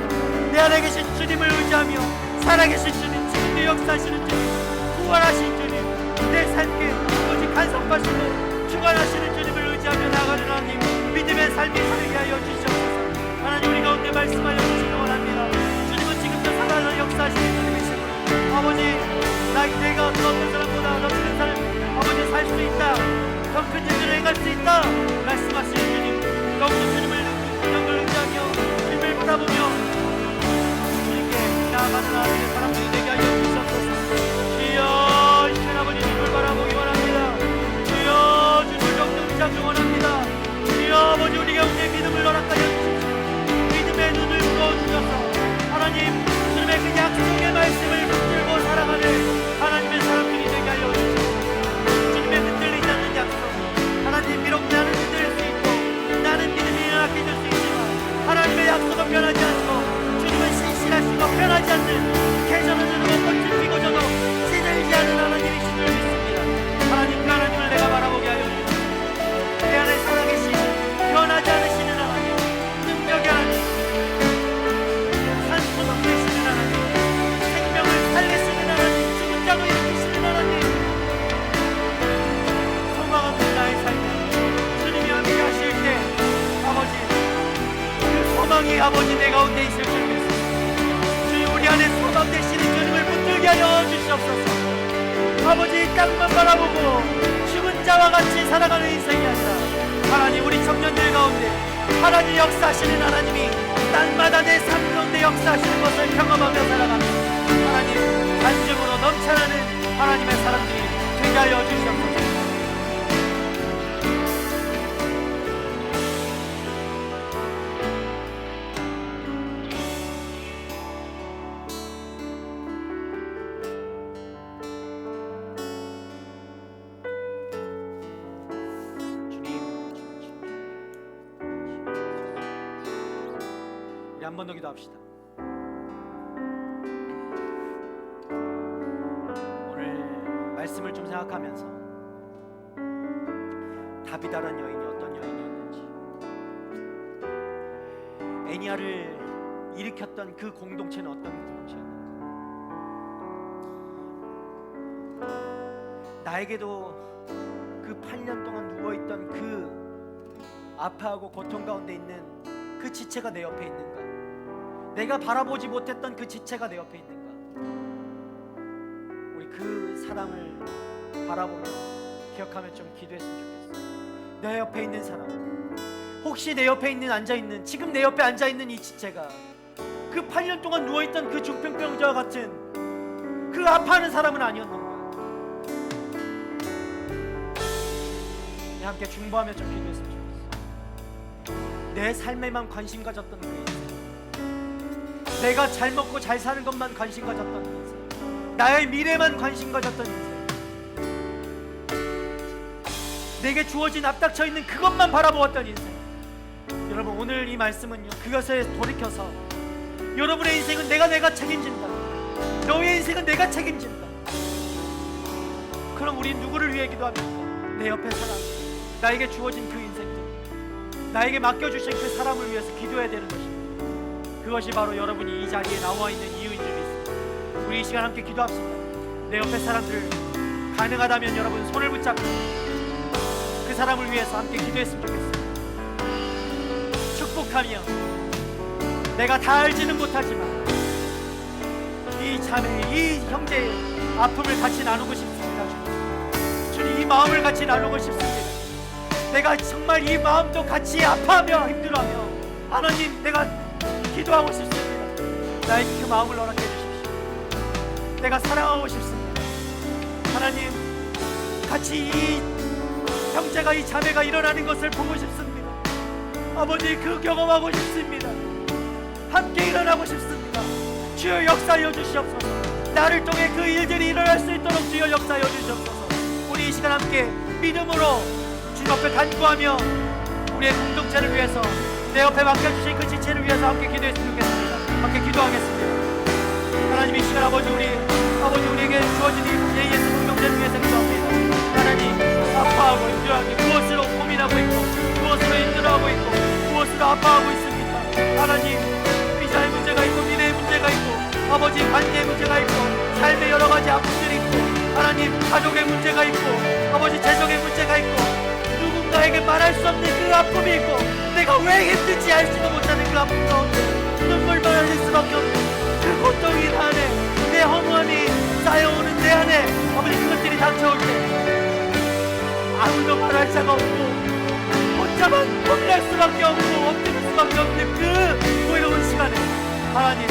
내 안에 계신 주님을 의지하며 살아계신 주님, 지금도 역사하시는 주님, 구원하신 주님, 내 삶에 오직 간섭하시고 주관하시는 주님을 의지하며 나아가는 하나님, 믿음의 삶이 살게 하여 주시옵소서. 하나님 우리 가운데 말씀하여 주시기 원합니다. 주님은 지금도 살아서 역사하시는 주님이시고 아버지 내가 어떤 사람보다 넘치는 삶 아버지 살 수 있다, 더 큰 일들을 행할 수 있다 말씀하시는 주님, 더욱더 주님을 의지하며 주님을 바라보며 주님께 나아가는 하나님의 사람들이 되게 하여 주시옵소서. 주여, 이 시간 아버지 주님을 바라보기 원합니다. 주여, 주님을 더욱더 의지하기 원합니다. 주여, 아버지 우리 가운데 믿음을 허락하여 주십시오. 믿음의 눈을 부어주셔서 하나님 주님의 그 약속의 말씀을 붙들고 살아가는 하나님의 사람들이 되게 하여 주십시오. 주님의 흔들리지 않는 약속, 하나님 비록 나는 흔들릴 수 있고 나는 믿음이 연약해질 수 있지만 하나님의 약속은 변하지 않고 주님은 신실하시고 변하지 않는 계절은 주는 꽃을 피고 저도 시들지 않는 하나님이신 줄 믿습니다. 하나님 그 하나님을 내가 바라보게 하여 주십시오. 내 안에 살아계신 변하지 않으시는 하나님, 능력의 하나님, 산소독 되시는 하나님, 생명을 살리시는 하나님, 죽은 자도 일으키시는 하나님, 소망 없는 나의 삶에 주님이 함께 하실 때 아버지 그 소망이 아버지 내 가운데 있을 줄 믿습니다. 주여 우리 안에 소망 되시는 주님을 붙들게 하여 주시옵소서. 아버지 이 땅만 바라보고 죽은 자와 같이 살아가는 인생이 아니라 하나님 우리 청년들 가운데 하나님 역사하시는 하나님이 땅마다 내 삶 가운데 역사하시는 것을 경험하며 살아가는 하나님 간증으로 넘쳐나는 하나님의 사람들이 되게 하여 주시옵소서. 한 번 더 기도합시다. 오늘 말씀을 좀 생각하면서 다비다라는 여인이 어떤 여인이었는지, 애니아를 일으켰던 그 공동체는 어떤 공동체였는가, 나에게도 그 8년 동안 누워있던 그 아파하고 고통 가운데 있는 그 지체가 내 옆에 있는가, 내가 바라보지 못했던 그 지체가 내 옆에 있는가. 우리 그 사람을 바라보며 기억하며 좀 기도했으면 좋겠어. 내 옆에 있는 사람, 혹시 내 옆에 있는 앉아있는, 지금 내 옆에 앉아있는 이 지체가 그 8년 동안 누워있던 그 중풍병자와 같은 그 아파하는 사람은 아니었는가. 함께 중보하며 좀 기도했으면 좋겠어. 내 삶에만 관심 가졌던 그 인생, 내가 잘 먹고 잘 사는 것만 관심 가졌던 인생, 나의 미래만 관심 가졌던 인생, 내게 주어진 앞닥쳐 있는 그것만 바라보았던 인생. 여러분 오늘 이 말씀은요, 그것에 돌이켜서 여러분의 인생은 내가 책임진다. 너의 인생은 내가 책임진다. 그럼 우리 누구를 위해 기도합니까? 내 옆에 사람, 나에게 주어진 그 인생들, 나에게 맡겨주신 그 사람을 위해서 기도해야 되는 것입니다. 그것이 바로 여러분이 이 자리에 나와 있는 이유인 줄 믿습니다. 우리 이 시간 함께 기도합시다. 내 옆에 사람들, 가능하다면 여러분 손을 붙잡고 그 사람을 위해서 함께 기도했으면 좋겠습니다. 축복하며 내가 다 알지는 못하지만 이 자매, 이 형제의 아픔을 같이 나누고 싶습니다. 주님, 이 마음을 같이 나누고 싶습니다. 내가 정말 이 마음도 같이 아파하며 힘들어하며 하나님, 내가 기도하고 싶습니다. 나에게 그 마음을 허락해 주십시오. 내가 사랑하고 싶습니다. 하나님, 같이 이 형제가, 이 자매가 일어나는 것을 보고 싶습니다. 아버지, 그 경험하고 싶습니다. 함께 일어나고 싶습니다. 주여 역사하여 주시옵소서. 나를 통해 그 일들이 일어날 수 있도록 주여 역사하여 주시옵소서. 우리 이 시간 함께 믿음으로 주님 앞에 간구하며 우리의 공동체를 위해서, 내 옆에 맡겨주신 그 지체를 위해서 함께 기도했으면 좋겠습니다. 함께 기도하겠습니다. 하나님, 이 시간 아버지 우리에게 주어진 이 예수 공동체를 위해서 기도합니다. 하나님, 아파하고 힘들어하고 무엇으로 고민하고 있고 무엇으로 힘들어하고 있고 무엇으로 아파하고 있습니까? 하나님, 비자의 문제가 있고 미래의 문제가 있고 아버지 관계의 문제가 있고 삶의 여러 가지 아픔들이 있고 하나님, 가족의 문제가 있고 아버지 재정의 문제가 있고 누군가에게 말할 수 없는 그 아픔이 있고 내가 왜 힘든지 알지도 못하는 그 아픔 가운데 눈물만 흘릴 수밖에 없는 그 고통이 나 안에, 내 허무함이 쌓여오는 내 안에 아버지 그것들이 닥쳐올 때 아무도 말할 자가 없고 혼자만 고민할 수밖에 없고 엎드릴 수밖에 없는 그 고요한 시간에 하나님,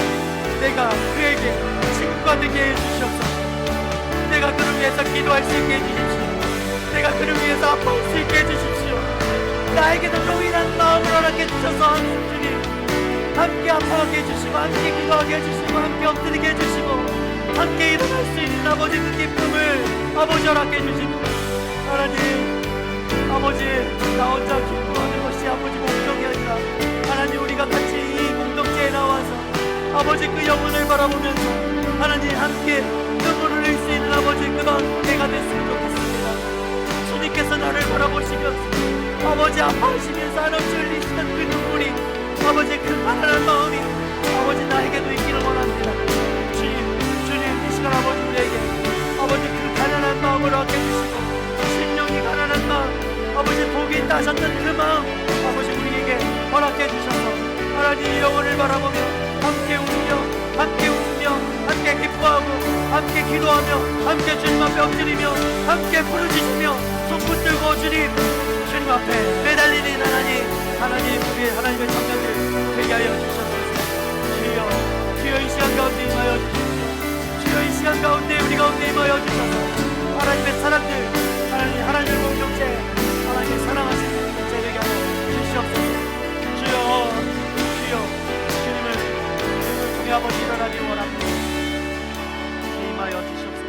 내가 그에게 친구가 되게 해주시옵소서. 내가 그를 위해서 기도할 수 있게 해주십시오. 내가 그를 위해서 아파할 수 있게 해주십시오. 나에게도 동일한 마음을 허락해 주셔서 주님, 함께 아파하게 해주시고 함께 기도하게 해주시고 함께 엎드리게 해주시고 함께 일어날 수 있는 아버지 그 기쁨을 아버지 허락해 주시고 하나님, 아버지, 나 혼자 기뻐하는 것이 아버지 목적이 아니라 하나님, 우리가 같이 이 공동체에 나와서 아버지 그 영혼을 바라보면서 하나님 함께 눈물을 흘릴 수 있는 아버지 그런 때가 됐으면 좋겠습니다. 주님께서 나를 바라보시면서 아버지 아파하시면서 한없이 흘리시던 그 눈물이 아버지 그 가난한 마음이 아버지 나에게도 있기를 원합니다. 주님, 이 시간 아버지 우리에게 아버지 그 가난한 마음을 얻게주시고 심령이 가난한 마음, 아버지 복이 있다 하셨던 그 마음 아버지 우리에게 허락해 주셔서 하나님 영혼을 바라보며 함께 울며 함께 기뻐하고 함께 기도하며 함께 주님 앞에 엎드리며 함께 부르짖으며 손 붙들고 주님 앞에 매달리는 하나님 우리 하나님의 청년들 되게 하여 주셔서 주여 이 시간 가운데 임하여 주십시오. 주여 이 시간 가운데 우리 가운데 임하여 주셔서 하나님의 사람들, 하나님 공동체, 하나님 사랑하시는 공동체 되게 하여 주시옵소서. 주여 주님을 통해 아버지 일어나기를 원합니다. 임하여 주시옵소서.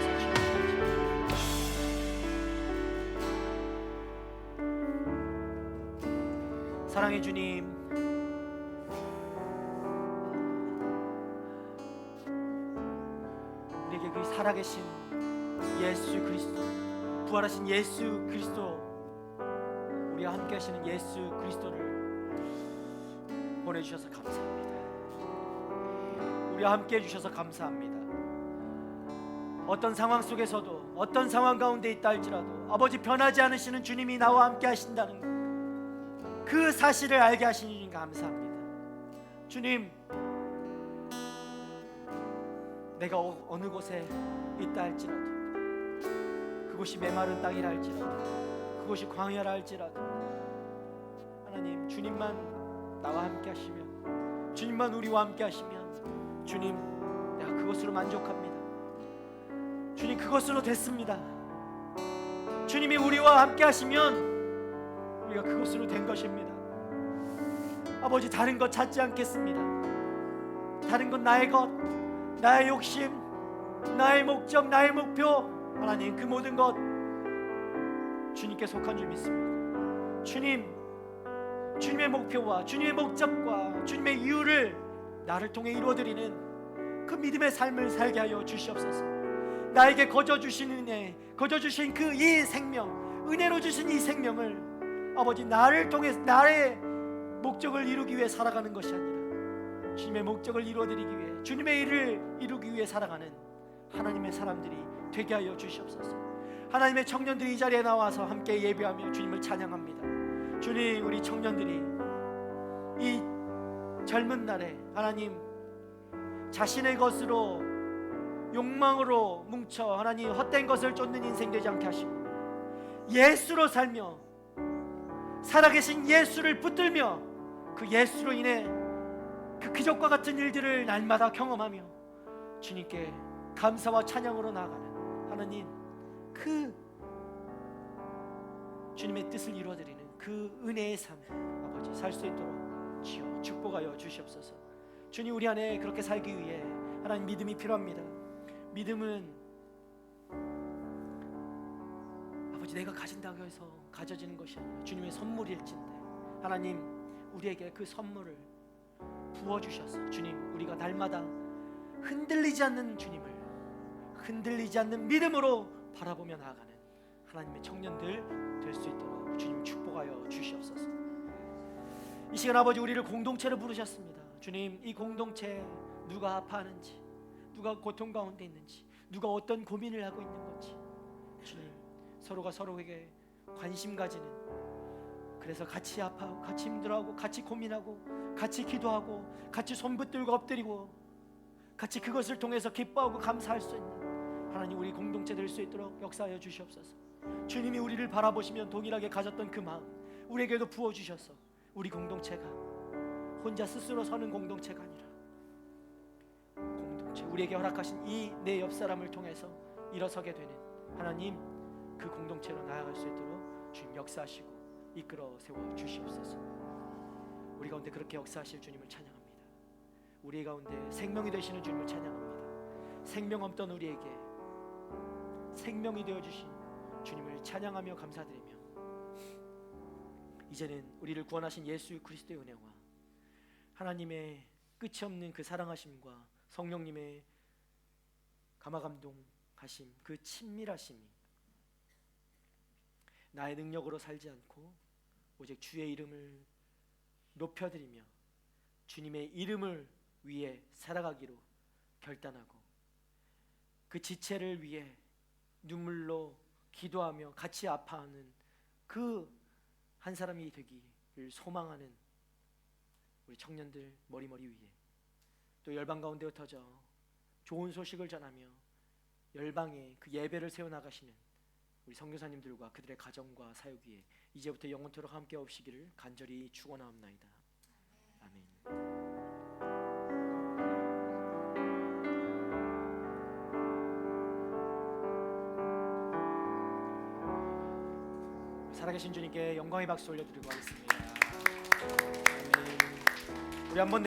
사랑의 주님, 우리에게 그 살아계신 예수 그리스도, 부활하신 예수 그리스도, 우리와 함께 하시는 예수 그리스도를 보내주셔서 감사합니다. 우리와 함께 해주셔서 감사합니다. 어떤 상황 속에서도 어떤 상황 가운데 있다 할지라도 아버지 변하지 않으시는 주님이 나와 함께 하신다는 것, 그 사실을 알게 하시니 감사합니다. 주님, 내가 어느 곳에 있다 할지라도, 그곳이 메마른 땅이라 할지라도, 그곳이 광야라 할지라도 하나님, 주님만 나와 함께 하시면, 주님만 우리와 함께 하시면 주님, 내가 그것으로 만족합니다. 주님, 그것으로 됐습니다. 주님이 우리와 함께 하시면 우리가 그것으로 된 것입니다. 아버지, 다른 것 찾지 않겠습니다. 다른 것, 나의 것, 나의 욕심, 나의 목적, 나의 목표, 하나님 그 모든 것 주님께 속한 줄 믿습니다. 주님의 목표와 주님의 목적과 주님의 이유를 나를 통해 이루어드리는 그 믿음의 삶을 살게 하여 주시옵소서. 나에게 거저 주신 은혜, 거저 주신 그 이 생명, 은혜로 주신 이 생명을 아버지 나를 통해서 나의 목적을 이루기 위해 살아가는 것이 아니라 주님의 목적을 이루어드리기 위해 주님의 일을 이루기 위해 살아가는 하나님의 사람들이 되게 하여 주시옵소서. 하나님의 청년들이 이 자리에 나와서 함께 예배하며 주님을 찬양합니다. 주님, 우리 청년들이 이 젊은 날에 하나님 자신의 것으로 욕망으로 뭉쳐 하나님 헛된 것을 쫓는 인생 되지 않게 하시고 예수로 살며 살아계신 예수를 붙들며 그 예수로 인해 그 기적과 같은 일들을 날마다 경험하며 주님께 감사와 찬양으로 나아가는 하나님, 그 주님의 뜻을 이루어드리는 그 은혜의 삶 아버지 살 수 있도록 주여 축복하여 주시옵소서. 주님, 우리 안에 그렇게 살기 위해 하나님 믿음이 필요합니다. 믿음은 아버지 내가 가진다고 해서 가져지는 것이 아니라 주님의 선물일진데 하나님 우리에게 그 선물을 부어주셔서 주님, 우리가 날마다 흔들리지 않는 주님을 흔들리지 않는 믿음으로 바라보며 나아가는 하나님의 청년들 될 수 있도록 주님 축복하여 주시옵소서. 이 시간 아버지 우리를 공동체로 부르셨습니다. 주님, 이 공동체 누가 아파하는지, 누가 고통 가운데 있는지, 누가 어떤 고민을 하고 있는 건지 주님, 서로가 서로에게 관심 가지는, 그래서 같이 아파하고 같이 힘들어하고 같이 고민하고 같이 기도하고 같이 손붙들고 엎드리고 같이 그것을 통해서 기뻐하고 감사할 수 있는 하나님 우리 공동체 될 수 있도록 역사하여 주시옵소서. 주님이 우리를 바라보시면 동일하게 가졌던 그 마음 우리에게도 부어주셔서 우리 공동체가 혼자 스스로 서는 공동체가 아니라 공동체, 우리에게 허락하신 이 내 옆 사람을 통해서 일어서게 되는 하나님, 그 공동체로 나아갈 수 있도록 주님 역사하시고 이끌어 세워 주시옵소서. 우리 가운데 그렇게 역사하실 주님을 찬양합니다. 우리 가운데 생명이 되시는 주님을 찬양합니다. 생명 없던 우리에게 생명이 되어주신 주님을 찬양하며 감사드리며 이제는 우리를 구원하신 예수 그리스도의 은혜와 하나님의 끝이 없는 그 사랑하심과 성령님의 감화감동하심, 그 친밀하심이 나의 능력으로 살지 않고 오직 주의 이름을 높여드리며 주님의 이름을 위해 살아가기로 결단하고 그 지체를 위해 눈물로 기도하며 같이 아파하는 그 한 사람이 되기를 소망하는 우리 청년들 머리머리 위에 또 열방 가운데 흩어져 좋은 소식을 전하며 열방에 그 예배를 세워나가시는 우리 선교사님들과 그들의 가정과 사역 위에 이제부터 영원토록 함께 없시기를 간절히 축원하옵나이다. 아멘. 살아계신 주님께 영광의 박수 올려드리고 하겠습니다. 아멘. 우리 한번